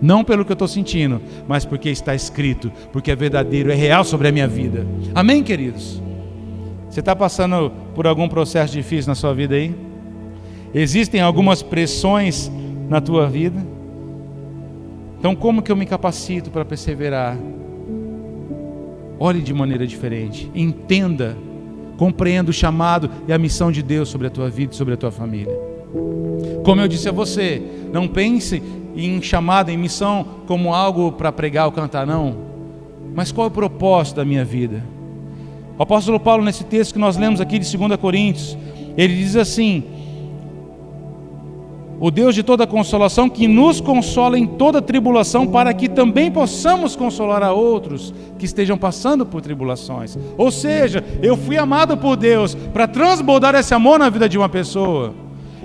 Não pelo que eu estou sentindo, mas porque está escrito, porque é verdadeiro, é real sobre a minha vida. Amém, queridos? Você está passando por algum processo difícil na sua vida aí? Existem algumas pressões na tua vida? Então como que eu me capacito para perseverar? Olhe de maneira diferente, entenda, compreenda o chamado e a missão de Deus sobre a tua vida e sobre a tua família. Como eu disse a você, não pense em chamado, em missão como algo para pregar ou cantar, não. Mas qual é o propósito da minha vida? O apóstolo Paulo, nesse texto que nós lemos aqui de 2 Coríntios, ele diz assim: o Deus de toda consolação, que nos consola em toda tribulação, para que também possamos consolar a outros que estejam passando por tribulações. Ou seja, eu fui amado por Deus para transbordar esse amor na vida de uma pessoa.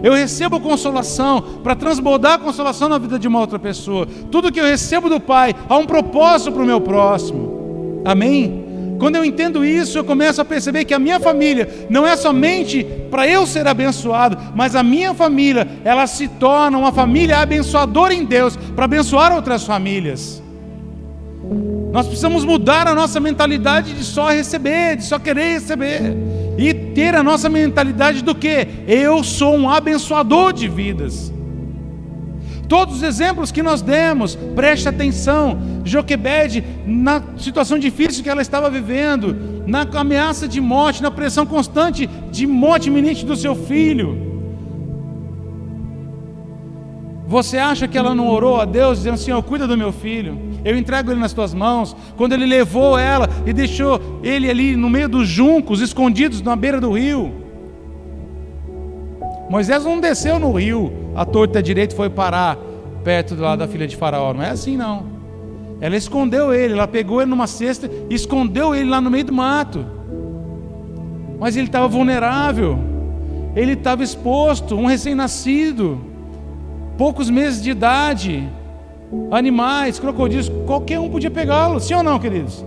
Eu recebo consolação para transbordar a consolação na vida de uma outra pessoa. Tudo que eu recebo do Pai há um propósito para o meu próximo. Amém? Quando eu entendo isso, eu começo a perceber que a minha família não é somente para eu ser abençoado, mas a minha família, ela se torna uma família abençoadora em Deus, para abençoar outras famílias. Nós precisamos mudar a nossa mentalidade de só receber, de só querer receber, e ter a nossa mentalidade do que? Eu sou um abençoador de vidas. Todos os exemplos que nós demos, preste atenção. Joquebede, na situação difícil que ela estava vivendo, na ameaça de morte, na pressão constante de morte iminente do seu filho, você acha que ela não orou a Deus dizendo: Senhor, cuida do meu filho, eu entrego ele nas tuas mãos? Quando ele levou ela e deixou ele ali no meio dos juncos, escondidos na beira do rio, Moisés não desceu no rio a torta à direita e foi parar perto do lado da filha de Faraó. Não é assim, não. Ela escondeu ele, ela pegou ele numa cesta e escondeu ele lá no meio do mato. Mas ele estava vulnerável, ele estava exposto, um recém-nascido, poucos meses de idade, animais, crocodilos, qualquer um podia pegá-lo, sim ou não, queridos?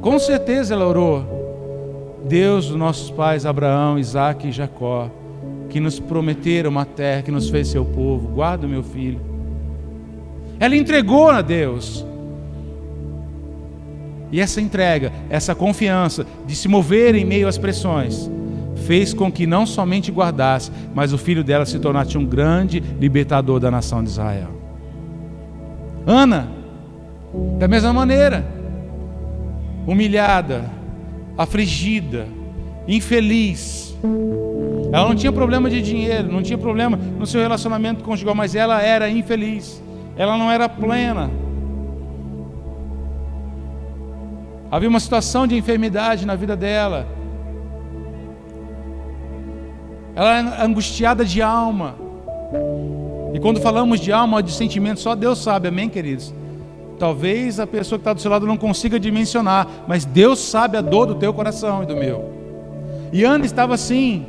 Com certeza ela orou: Deus dos nossos pais Abraão, Isaque e Jacó, que nos prometeram uma terra, que nos fez seu povo, guarda o meu filho. Ela entregou a Deus. E essa entrega, essa confiança de se mover em meio às pressões, fez com que não somente guardasse, mas o filho dela se tornasse um grande libertador da nação de Israel. Ana, da mesma maneira, humilhada, afligida, infeliz. Ela não tinha problema de dinheiro, não tinha problema no seu relacionamento conjugal, mas ela era infeliz, ela não era plena. Havia uma situação de enfermidade na vida dela. Ela era angustiada de alma. E quando falamos de alma, de sentimento, só Deus sabe, amém, queridos? Talvez a pessoa que está do seu lado não consiga dimensionar, mas Deus sabe a dor do teu coração e do meu. E Ana estava assim,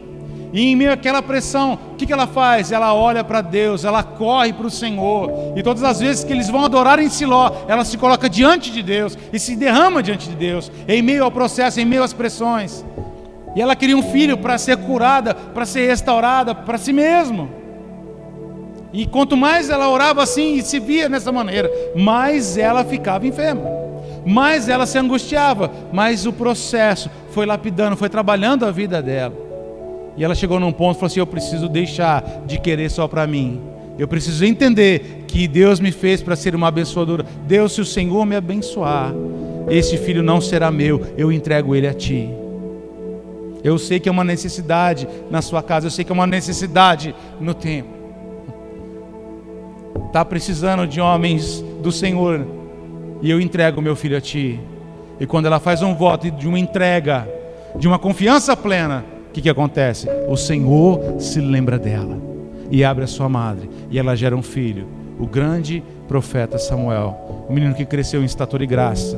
e em meio àquela pressão, o que ela faz? Ela olha para Deus, ela corre para o Senhor, e todas as vezes que eles vão adorar em Siló, ela se coloca diante de Deus, e se derrama diante de Deus, em meio ao processo, em meio às pressões. E ela queria um filho para ser curada, para ser restaurada, para si mesmo. E quanto mais ela orava assim e se via dessa maneira, mais ela ficava enferma, mais ela se angustiava, mais o processo foi lapidando, foi trabalhando a vida dela. E ela chegou num ponto e falou assim: eu preciso deixar de querer só para mim. Eu preciso entender que Deus me fez para ser uma abençoadora. Deus, se o Senhor me abençoar, esse filho não será meu, eu entrego ele a Ti. Eu sei que é uma necessidade na sua casa, eu sei que é uma necessidade no templo. Está precisando de homens do Senhor, e eu entrego o meu filho a Ti. E quando ela faz um voto de uma entrega, de uma confiança plena, o que acontece? O Senhor se lembra dela e abre a sua madre, e ela gera um filho, o grande profeta Samuel, um menino que cresceu em estatura e graça.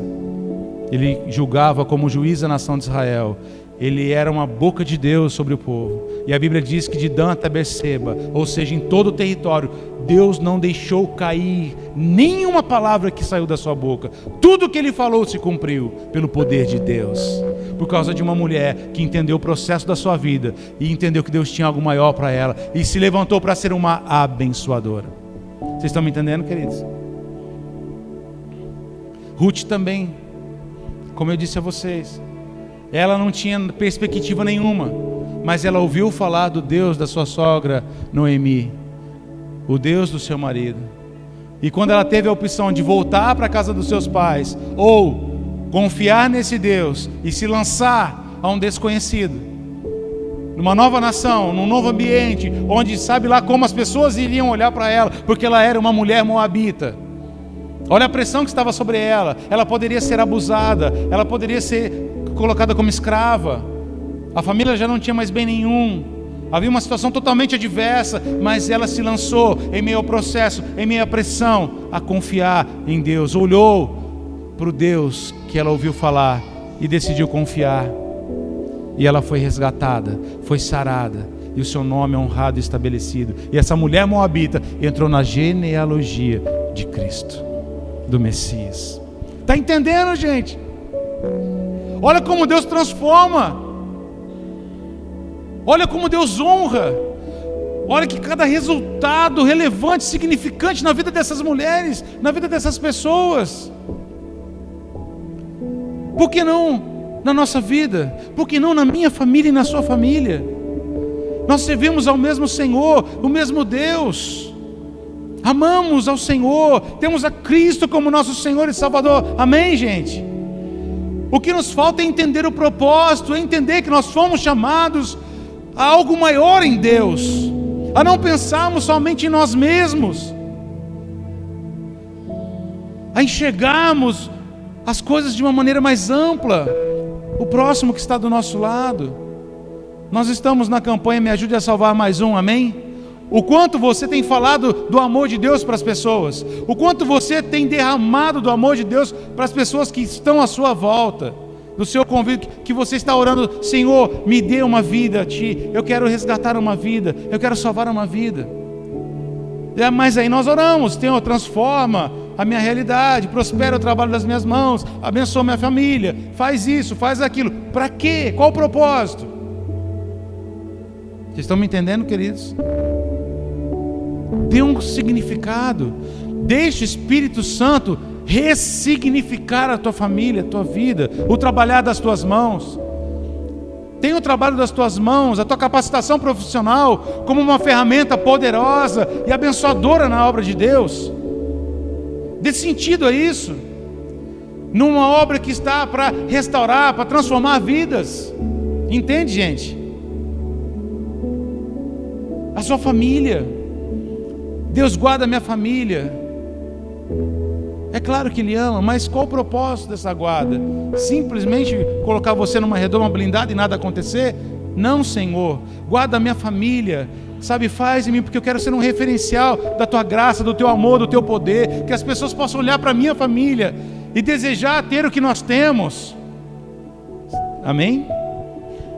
Ele julgava como juiz a nação de Israel. Ele era uma boca de Deus sobre o povo. E a Bíblia diz que de Dan até Berseba, ou seja, em todo o território, Deus não deixou cair nenhuma palavra que saiu da sua boca. Tudo que ele falou se cumpriu pelo poder de Deus, por causa de uma mulher que entendeu o processo da sua vida e entendeu que Deus tinha algo maior para ela e se levantou para ser uma abençoadora. Vocês estão me entendendo, queridos? Ruth também, como eu disse a vocês, ela não tinha perspectiva nenhuma, mas ela ouviu falar do Deus da sua sogra Noemi, o Deus do seu marido. E quando ela teve a opção de voltar para a casa dos seus pais, ou confiar nesse Deus e se lançar a um desconhecido, numa nova nação, num novo ambiente, onde sabe lá como as pessoas iriam olhar para ela, porque ela era uma mulher moabita. Olha a pressão que estava sobre ela. Ela poderia ser abusada, ela poderia ser colocada como escrava. A família já não tinha mais bem nenhum. Havia uma situação totalmente adversa, mas ela se lançou em meio ao processo, em meio à pressão, a confiar em Deus. Olhou para o Deus que ela ouviu falar e decidiu confiar. E ela foi resgatada, foi sarada, e o seu nome é honrado e estabelecido. E essa mulher moabita entrou na genealogia de Cristo, do Messias. Está entendendo, gente? Olha como Deus transforma. Olha como Deus honra. Olha que cada resultado relevante, significante na vida dessas mulheres, na vida dessas pessoas. Por que não na nossa vida? Por que não na minha família e na sua família? Nós servimos ao mesmo Senhor, o mesmo Deus. Amamos ao Senhor, temos a Cristo como nosso Senhor e Salvador. Amém, gente? O que nos falta é entender o propósito, é entender que nós fomos chamados a algo maior em Deus, a não pensarmos somente em nós mesmos, a enxergarmos as coisas de uma maneira mais ampla, o próximo que está do nosso lado. Nós estamos na campanha Me Ajude a Salvar Mais Um, amém? O quanto você tem falado do amor de Deus para as pessoas, o quanto você tem derramado do amor de Deus para as pessoas que estão à sua volta, do seu convívio, que você está orando: Senhor, me dê uma vida a Ti, eu quero resgatar uma vida, eu quero salvar uma vida. Mas aí nós oramos: Senhor, transforma a minha realidade, prospera o trabalho das minhas mãos, abençoa minha família, faz isso, faz aquilo. Para quê? Qual o propósito? Vocês estão me entendendo, queridos? Dê um significado, deixe o Espírito Santo ressignificar a tua família, a tua vida, o trabalhar das tuas mãos. Tem o trabalho das tuas mãos, a tua capacitação profissional como uma ferramenta poderosa e abençoadora na obra de Deus. Dê sentido a isso, numa obra que está para restaurar, para transformar vidas. Entende, gente? A sua família. Deus guarda a minha família. É claro que Ele ama, mas qual o propósito dessa guarda? Simplesmente colocar você numa redoma blindada e nada acontecer? Não, Senhor. Guarda a minha família. Sabe, faz em mim, porque eu quero ser um referencial da Tua graça, do Teu amor, do Teu poder. Que as pessoas possam olhar para a minha família e desejar ter o que nós temos. Amém?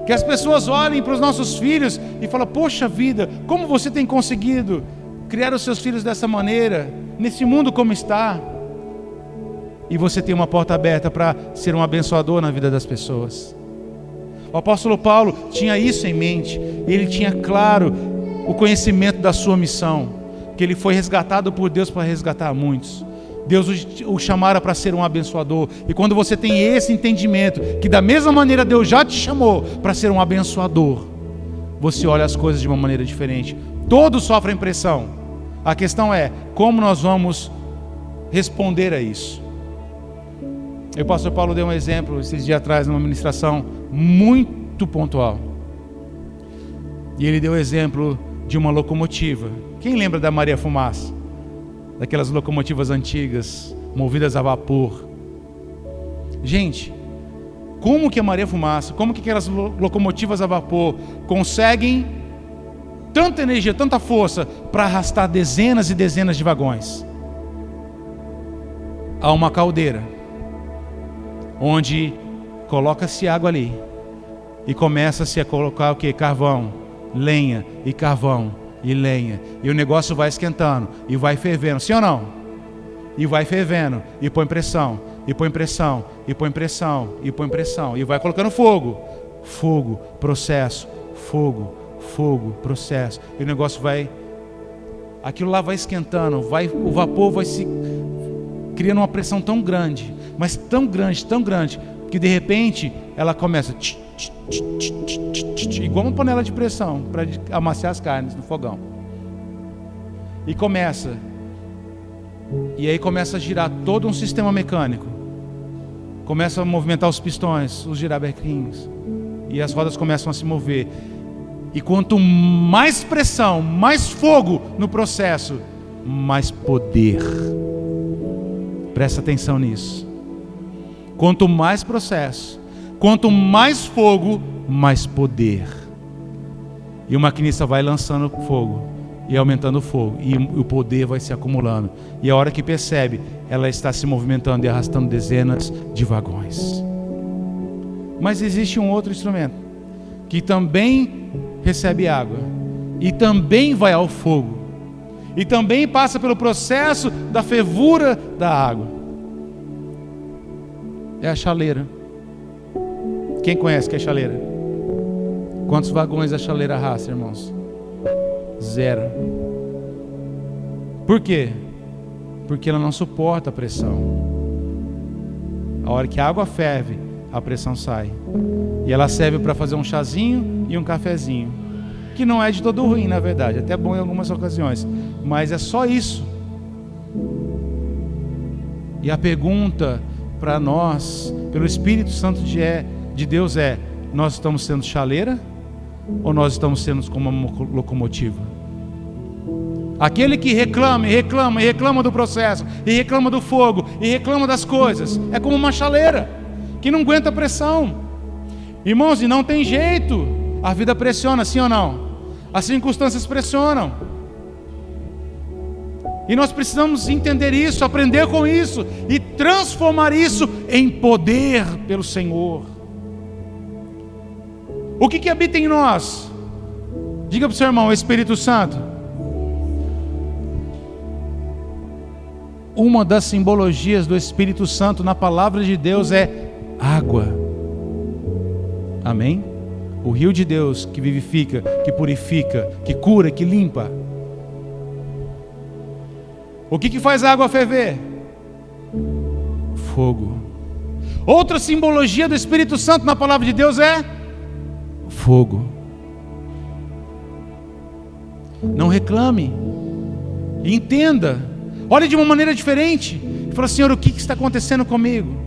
Que as pessoas olhem para os nossos filhos e falem: poxa vida, como você tem conseguido criar os seus filhos dessa maneira, nesse mundo como está. E você tem uma porta aberta para ser um abençoador na vida das pessoas. O apóstolo Paulo tinha isso em mente. Ele tinha claro o conhecimento da sua missão, que ele foi resgatado por Deus para resgatar muitos. Deus o chamara para ser um abençoador. E quando você tem esse entendimento, que da mesma maneira Deus já te chamou para ser um abençoador, você olha as coisas de uma maneira diferente. Todos sofrem pressão. A questão é como nós vamos responder a isso. O pastor Paulo deu um exemplo esses dias atrás numa ministração muito pontual. E ele deu o exemplo de uma locomotiva. Quem lembra da Maria Fumaça? Daquelas locomotivas antigas, movidas a vapor. Gente, como que a Maria Fumaça, como que aquelas locomotivas a vapor conseguem tanta energia, tanta força para arrastar dezenas e dezenas de vagões? Há uma caldeira onde coloca-se água ali e começa-se a colocar o que? Carvão, lenha e carvão e lenha, e o negócio vai esquentando e vai fervendo, sim ou não? E vai fervendo e põe pressão, e põe pressão, e põe pressão, e põe pressão, e vai colocando fogo, fogo, processo, fogo, fogo, processo, e o negócio vai, aquilo lá vai esquentando, o vapor vai se criando uma pressão tão grande, mas tão grande, que de repente ela começa igual uma panela de pressão para amaciar as carnes no fogão. E aí começa a girar todo um sistema mecânico. Começa a movimentar os pistões, os girabequinhos, e as rodas começam a se mover. E quanto mais pressão, mais fogo no processo, mais poder. Presta atenção nisso. Quanto mais processo, quanto mais fogo, mais poder. E o maquinista vai lançando fogo e aumentando o fogo, e o poder vai se acumulando. E a hora que percebe, ela está se movimentando e arrastando dezenas de vagões. Mas existe um outro instrumento que também recebe água e também vai ao fogo e também passa pelo processo da fervura da água. É a chaleira. Quem conhece que é chaleira? Quantos vagões a chaleira arrasta, irmãos? 0. Por quê? Porque ela não suporta a pressão. A hora que a água ferve, a pressão sai. E ela serve para fazer um chazinho e um cafezinho, que não é de todo ruim, na verdade, até bom em algumas ocasiões, mas é só isso. E a pergunta para nós, pelo Espírito Santo de Deus é: nós estamos sendo chaleira ou nós estamos sendo como uma locomotiva? Aquele que reclama e reclama e reclama do processo, e reclama do fogo, e reclama das coisas, é como uma chaleira que não aguenta pressão. Irmãos, e não tem jeito. A vida pressiona, sim ou não? As circunstâncias pressionam. E nós precisamos entender isso, aprender com isso e transformar isso em poder pelo Senhor. O que habita em nós? Diga para o seu irmão: o Espírito Santo. Uma das simbologias do Espírito Santo na palavra de Deus é água. Amém? O rio de Deus que vivifica, que purifica, que cura, que limpa. O que faz a água ferver? Fogo. Outra simbologia do Espírito Santo na palavra de Deus é fogo. Não reclame, entenda, olhe de uma maneira diferente e fala: Senhor, o que está acontecendo comigo?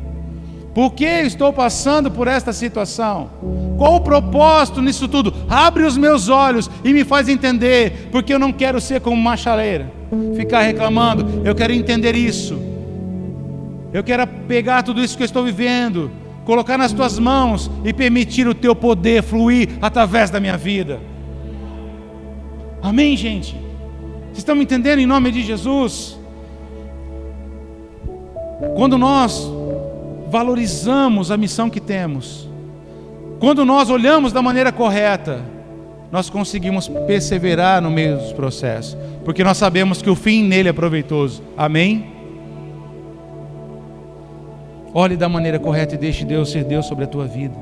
Por que estou passando por esta situação? Qual o propósito nisso tudo? Abre os meus olhos e me faz entender, porque eu não quero ser como uma chaleira, ficar reclamando. Eu quero entender isso. Eu quero pegar tudo isso que eu estou vivendo, colocar nas tuas mãos e permitir o teu poder fluir através da minha vida. Amém, gente? Vocês estão me entendendo, em nome de Jesus? Quando nós valorizamos a missão que temos, quando nós olhamos da maneira correta, nós conseguimos perseverar no meio dos processos, porque nós sabemos que o fim nele é proveitoso. Amém? Olhe da maneira correta e deixe Deus ser Deus sobre a tua vida.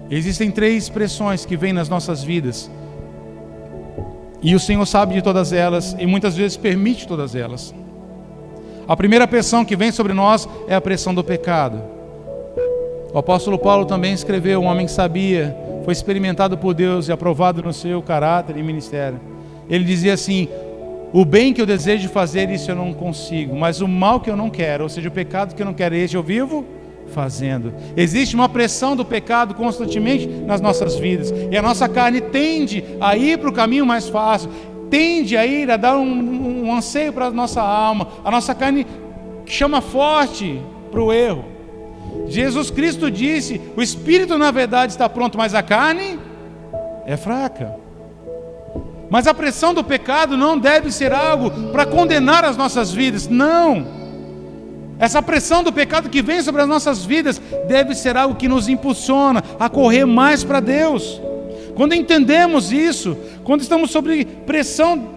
Existem 3 pressões que vêm nas nossas vidas, e o Senhor sabe de todas elas, e muitas vezes permite todas elas. A primeira pressão que vem sobre nós é a pressão do pecado. O apóstolo Paulo também escreveu: um homem que sabia, foi experimentado por Deus e aprovado no seu caráter e ministério. Ele dizia assim: o bem que eu desejo fazer, isso eu não consigo, mas o mal que eu não quero, ou seja, o pecado que eu não quero, esse eu vivo fazendo. Existe uma pressão do pecado constantemente nas nossas vidas, e a nossa carne tende a ir para o caminho mais fácil, tende a ir a dar um anseio para a nossa alma. A nossa carne chama forte para o erro. Jesus Cristo disse: o espírito na verdade está pronto, mas a carne é fraca. Mas a pressão do pecado não deve ser algo para condenar as nossas vidas, não. Essa pressão do pecado que vem sobre as nossas vidas deve ser algo que nos impulsiona a correr mais para Deus. Quando entendemos isso, quando estamos sob pressão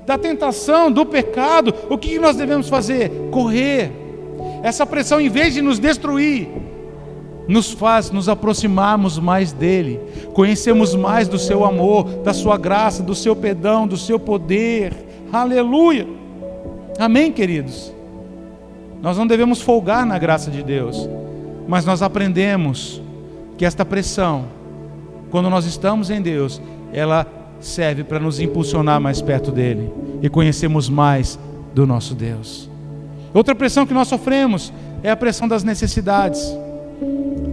da tentação, do pecado, o que nós devemos fazer? Correr. Essa pressão, em vez de nos destruir, nos faz nos aproximarmos mais dele, conhecemos mais do seu amor, da sua graça, do seu perdão, do seu poder. Aleluia. Amém, queridos? Nós não devemos folgar na graça de Deus, mas nós aprendemos que esta pressão, quando nós estamos em Deus, ela serve para nos impulsionar mais perto dele e conhecermos mais do nosso Deus. Outra pressão que nós sofremos é a pressão das necessidades.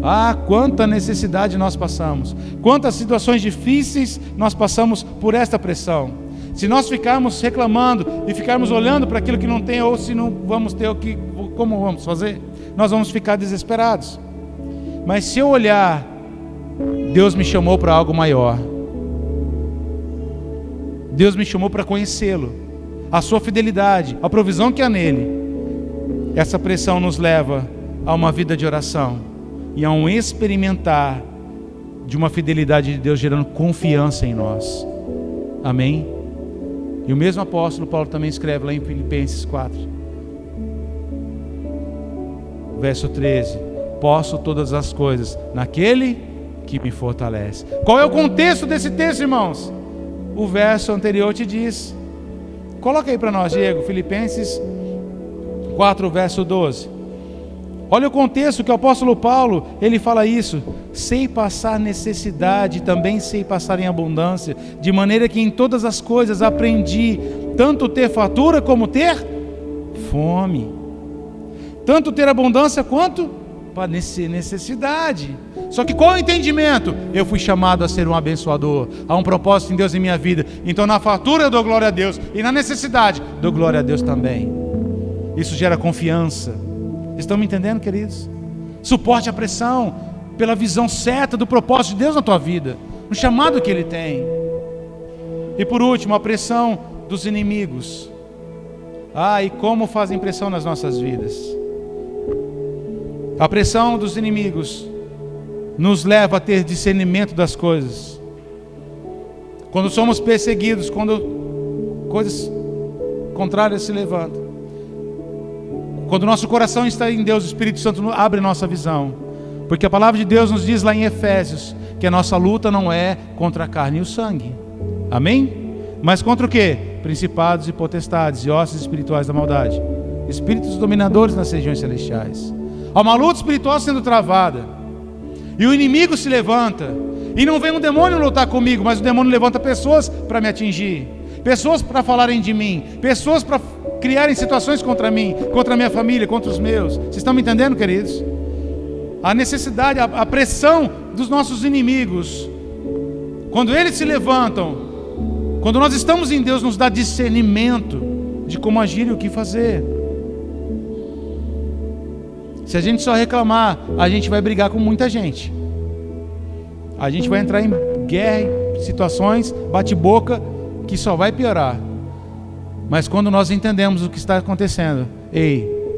Ah, quanta necessidade nós passamos, quantas situações difíceis nós passamos por esta pressão. Se nós ficarmos reclamando e ficarmos olhando para aquilo que não tem, ou se não vamos ter o que, como vamos fazer? Nós vamos ficar desesperados. Mas se eu olhar, Deus me chamou para algo maior. Deus me chamou para conhecê-lo, a sua fidelidade, a provisão que há nele. Essa pressão nos leva a uma vida de oração e a um experimentar de uma fidelidade de Deus, gerando confiança em nós. Amém? E o mesmo apóstolo Paulo também escreve lá em Filipenses 4, verso 13: posso todas as coisas naquele que me fortalece. Qual é o contexto desse texto, irmãos? O verso anterior te diz. Coloca aí para nós, Diego, Filipenses 4, verso 12. Olha o contexto que o apóstolo Paulo, ele fala isso: sei passar necessidade, também sei passar em abundância, de maneira que em todas as coisas aprendi, tanto ter fartura como ter fome, tanto ter abundância quanto para necessidade. Só que qual é o entendimento? Eu fui chamado a ser um abençoador, há um propósito em Deus em minha vida. Então na fartura eu dou glória a Deus, e na necessidade dou glória a Deus também. Isso gera confiança. Estão me entendendo, queridos? Suporte a pressão, pela visão certa do propósito de Deus na tua vida, no chamado que Ele tem. E por último, a pressão dos inimigos. E como fazem pressão nas nossas vidas. A pressão dos inimigos nos leva a ter discernimento das coisas. Quando somos perseguidos, quando coisas contrárias se levantam, quando nosso coração está em Deus, o Espírito Santo abre nossa visão. Porque a palavra de Deus nos diz lá em Efésios que a nossa luta não é contra a carne e o sangue. Amém? Mas contra o quê? Principados e potestades e hostes espirituais da maldade, espíritos dominadores nas regiões celestiais. Há uma luta espiritual sendo travada, e o inimigo se levanta, e não vem um demônio lutar comigo, mas o demônio levanta pessoas para me atingir, pessoas para falarem de mim, pessoas para criarem situações contra mim, contra a minha família, contra os meus. Vocês estão me entendendo, queridos? A necessidade, a pressão dos nossos inimigos, quando eles se levantam, quando nós estamos em Deus, nos dá discernimento de como agir e o que fazer. Se a gente só reclamar, a gente vai brigar com muita gente. A gente vai entrar em guerra, em situações, bate-boca, que só vai piorar. Mas quando nós entendemos o que está acontecendo,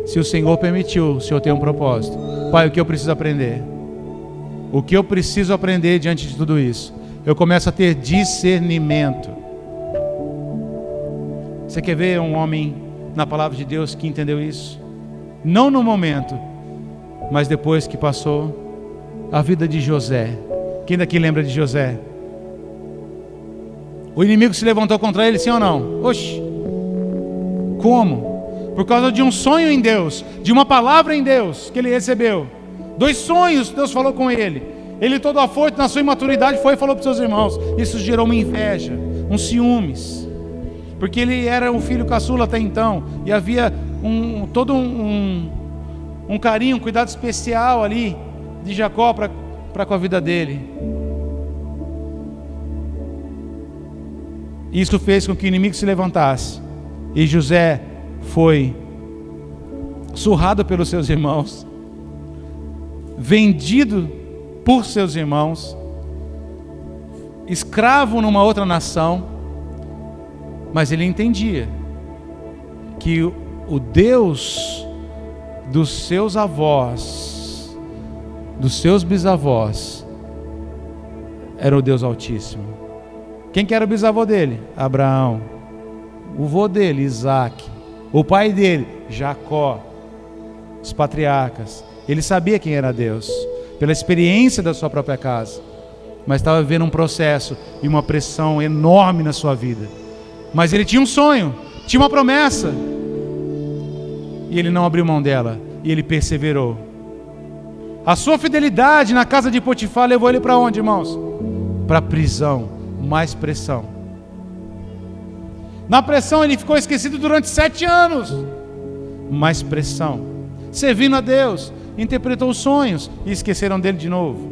se o Senhor permitiu, o Senhor tem um propósito. Pai, o que eu preciso aprender? O que eu preciso aprender diante de tudo isso? Eu começo a ter discernimento. Você quer ver um homem na palavra de Deus que entendeu isso? Não no momento, mas depois que passou. A vida de José. Quem daqui lembra de José? O inimigo se levantou contra ele, sim ou não? Oxe! Como? Por causa de um sonho em Deus, de uma palavra em Deus que ele recebeu. 2 sonhos Deus falou com ele. Ele todo afoito na sua imaturidade foi e falou para os seus irmãos. Isso gerou uma inveja, um ciúmes. Porque ele era um filho caçula até então, e havia todo um carinho, um cuidado especial ali de Jacó para com a vida dele. Isso fez com que o inimigo se levantasse, e José foi surrado pelos seus irmãos, vendido por seus irmãos, escravo numa outra nação. Mas ele entendia que o Deus dos seus avós, dos seus bisavós, era o Deus Altíssimo. Quem que era o bisavô dele? Abraão. O vô dele, Isaac. O pai dele, Jacó. Os patriarcas. Ele sabia quem era Deus, pela experiência da sua própria casa. Mas estava vivendo um processo e uma pressão enorme na sua vida. Mas ele tinha um sonho, tinha uma promessa, e ele não abriu mão dela, e ele perseverou. A sua fidelidade na casa de Potifar levou ele para onde, irmãos? Para a prisão, mais pressão. Na pressão ele ficou esquecido durante 7 anos, mais pressão. Servindo a Deus, interpretou os sonhos e esqueceram dele de novo.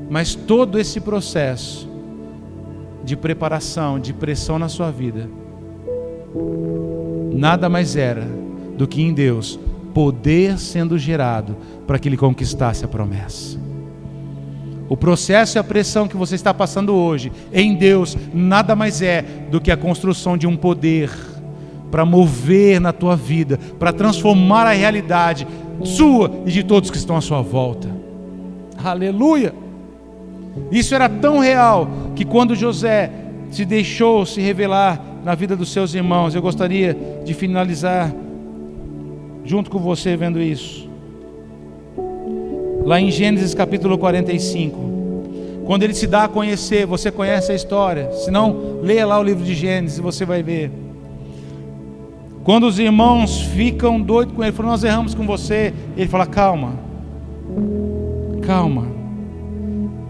Mas todo esse processo de preparação, de pressão na sua vida, nada mais era do que em Deus poder sendo gerado para que ele conquistasse a promessa. O processo e a pressão que você está passando hoje em Deus nada mais é do que a construção de um poder para mover na tua vida, para transformar a realidade sua e de todos que estão à sua volta. Aleluia! Isso era tão real que quando José se deixou se revelar na vida dos seus irmãos, eu gostaria de finalizar junto com você vendo isso. Lá em Gênesis capítulo 45, quando ele se dá a conhecer, você conhece a história, se não, leia lá o livro de Gênesis e você vai ver. Quando os irmãos ficam doidos com ele, falam: nós erramos com você. Ele fala: calma, calma.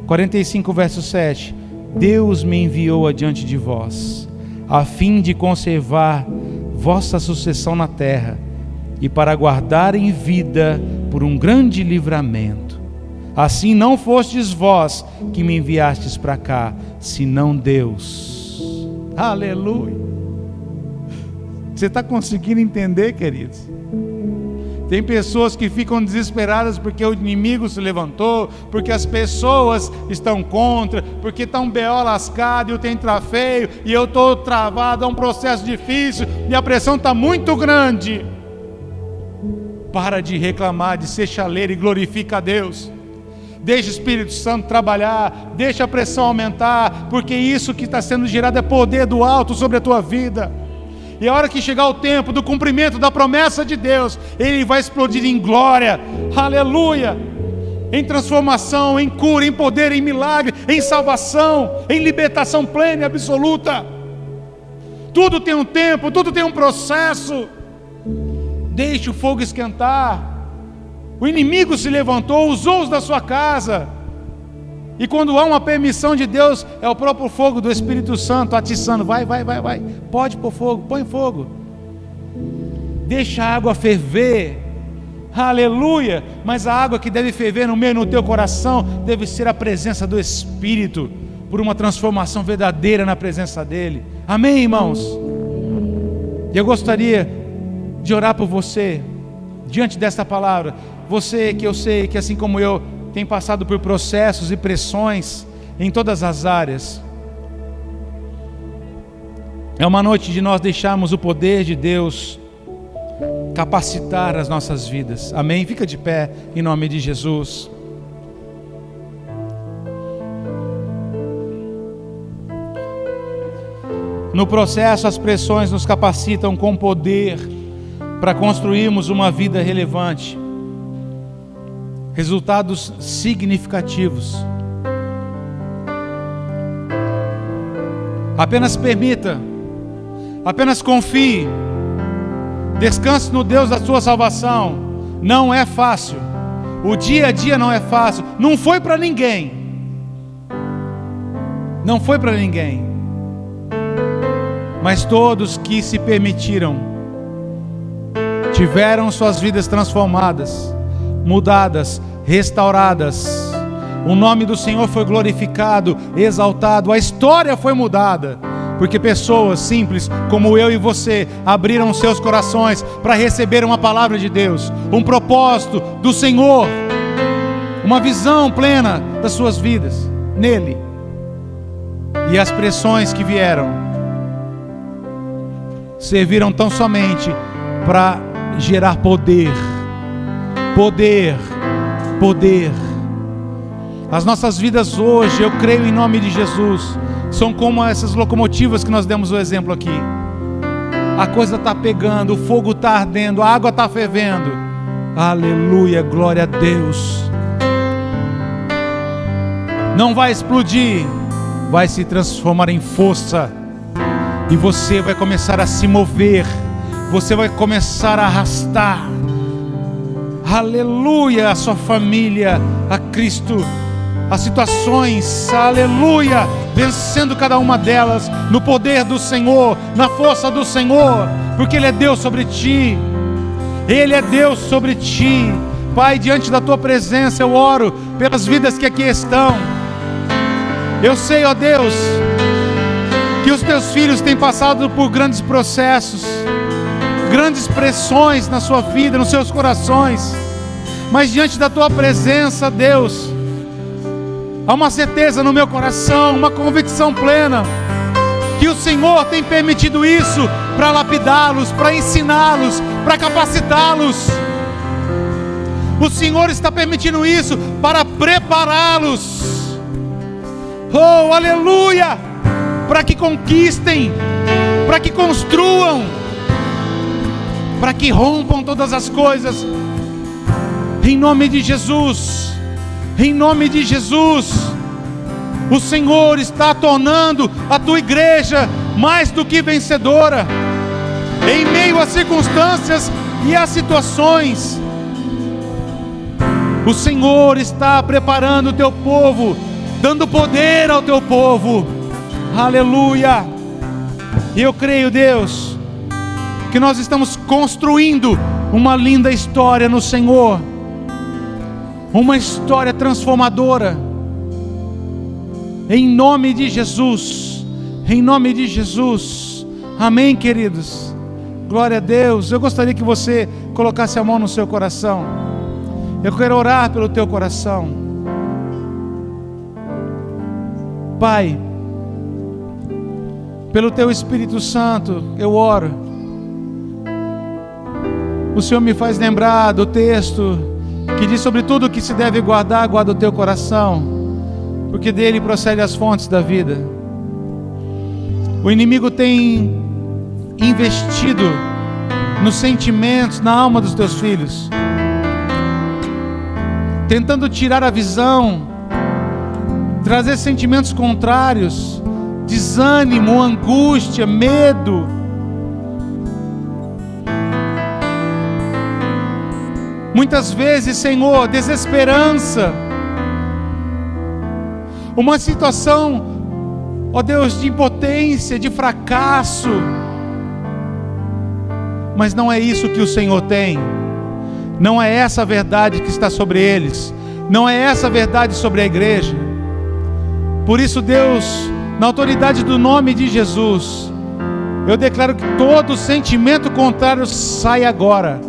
45 verso 7: Deus me enviou adiante de vós, a fim de conservar vossa sucessão na terra, e para guardar em vida por um grande livramento. Assim não fostes vós que me enviastes para cá, senão Deus. Aleluia! Você está conseguindo entender, queridos? Tem pessoas que ficam desesperadas porque o inimigo se levantou, porque as pessoas estão contra, porque está um B.O. lascado e o trem está feio, e eu estou travado, é um processo difícil, e a pressão está muito grande. Para de reclamar, de ser chaleiro, e glorifica a Deus. Deixa o Espírito Santo trabalhar, deixa a pressão aumentar, porque isso que está sendo gerado é poder do alto sobre a tua vida. E a hora que chegar o tempo do cumprimento da promessa de Deus, Ele vai explodir em glória, aleluia, em transformação, em cura, em poder, em milagre, em salvação, em libertação plena e absoluta. Tudo tem um tempo, tudo tem um processo. Deixe o fogo esquentar. O inimigo se levantou, usou os da sua casa. E quando há uma permissão de Deus, é o próprio fogo do Espírito Santo atiçando. Vai. Pode pôr fogo, põe fogo. Deixa a água ferver. Aleluia. Mas a água que deve ferver no meio no teu coração deve ser a presença do Espírito, por uma transformação verdadeira na presença dEle. Amém, irmãos? E eu gostaria de orar por você, diante desta palavra. Você que eu sei que assim como eu, tem passado por processos e pressões em todas as áreas. É uma noite de nós deixarmos o poder de Deus capacitar as nossas vidas. Amém? Fica de pé em nome de Jesus. No processo, as pressões nos capacitam com poder para construirmos uma vida relevante, resultados significativos. Apenas permita, apenas confie, descanse no Deus da sua salvação. Não é fácil, o dia a dia não é fácil, não foi para ninguém, não foi para ninguém, mas todos que se permitiram tiveram suas vidas transformadas, mudadas, restauradas. O nome do Senhor foi glorificado, exaltado, a história foi mudada, porque pessoas simples como eu e você abriram seus corações para receber uma palavra de Deus, um propósito do Senhor, uma visão plena das suas vidas nele. E as pressões que vieram serviram tão somente para gerar poder. As nossas vidas hoje, eu creio em nome de Jesus, são como essas locomotivas que nós demos o exemplo aqui. A coisa está pegando, o fogo está ardendo, a água está fervendo. Aleluia, glória a Deus. Não vai explodir, vai se transformar em força. E você vai começar a se mover, você vai começar a arrastar, aleluia, a sua família, a Cristo, as situações, aleluia, vencendo cada uma delas, no poder do Senhor, na força do Senhor, porque Ele é Deus sobre ti, Ele é Deus sobre ti. Pai, diante da Tua presença eu oro pelas vidas que aqui estão. Eu sei, ó Deus, que os Teus filhos têm passado por grandes processos, grandes pressões na sua vida, nos seus corações, mas diante da Tua presença, Deus, há uma certeza no meu coração, uma convicção plena, que o Senhor tem permitido isso para lapidá-los, para ensiná-los, para capacitá-los. O Senhor está permitindo isso para prepará-los, oh aleluia, para que conquistem, para que construam, para que rompam todas as coisas, em nome de Jesus, em nome de Jesus. O Senhor está tornando a Tua igreja mais do que vencedora, em meio às circunstâncias e às situações. O Senhor está preparando o Teu povo, dando poder ao Teu povo, aleluia. E eu creio, Deus, que nós estamos construindo uma linda história no Senhor, uma história transformadora, em nome de Jesus, em nome de Jesus, amém, queridos, Glória a Deus. Eu gostaria que você colocasse a mão no seu coração. Eu quero orar pelo teu coração. Pai, pelo teu Espírito Santo, eu oro. O Senhor me faz lembrar do texto que diz sobre tudo que se deve guardar, guarda o teu coração, porque dele procedem as fontes da vida. O inimigo tem investido nos sentimentos, na alma dos teus filhos, tentando tirar a visão, trazer sentimentos contrários, desânimo, angústia, medo. Muitas vezes, Senhor, desesperança, uma situação, ó Deus, de impotência, de fracasso. Mas não é isso que o Senhor tem. Não é essa a verdade que está sobre eles. Não é essa a verdade sobre a igreja. Por isso, Deus, na autoridade do nome de Jesus, eu declaro que todo sentimento contrário sai agora.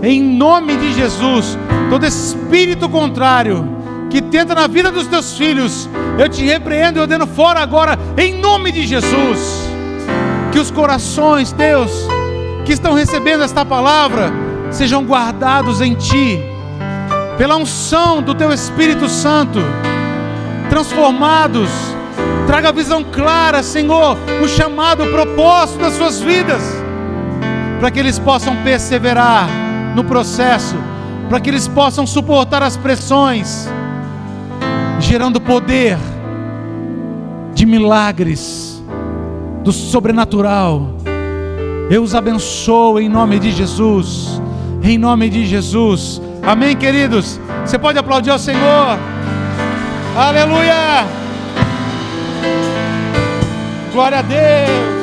Em nome de Jesus, todo espírito contrário que tenta na vida dos teus filhos, eu te repreendo e ordeno fora agora, em nome de Jesus. Que os corações, Deus, que estão recebendo esta palavra, sejam guardados em Ti, pela unção do Teu Espírito Santo, transformados. Traga a visão clara, Senhor, o chamado, o propósito das suas vidas, para que eles possam perseverar no processo, para que eles possam suportar as pressões, gerando poder de milagres, do sobrenatural. Eu os abençoo em nome de Jesus, em nome de Jesus. Amém, queridos? Você pode aplaudir ao Senhor. Aleluia! Glória a Deus!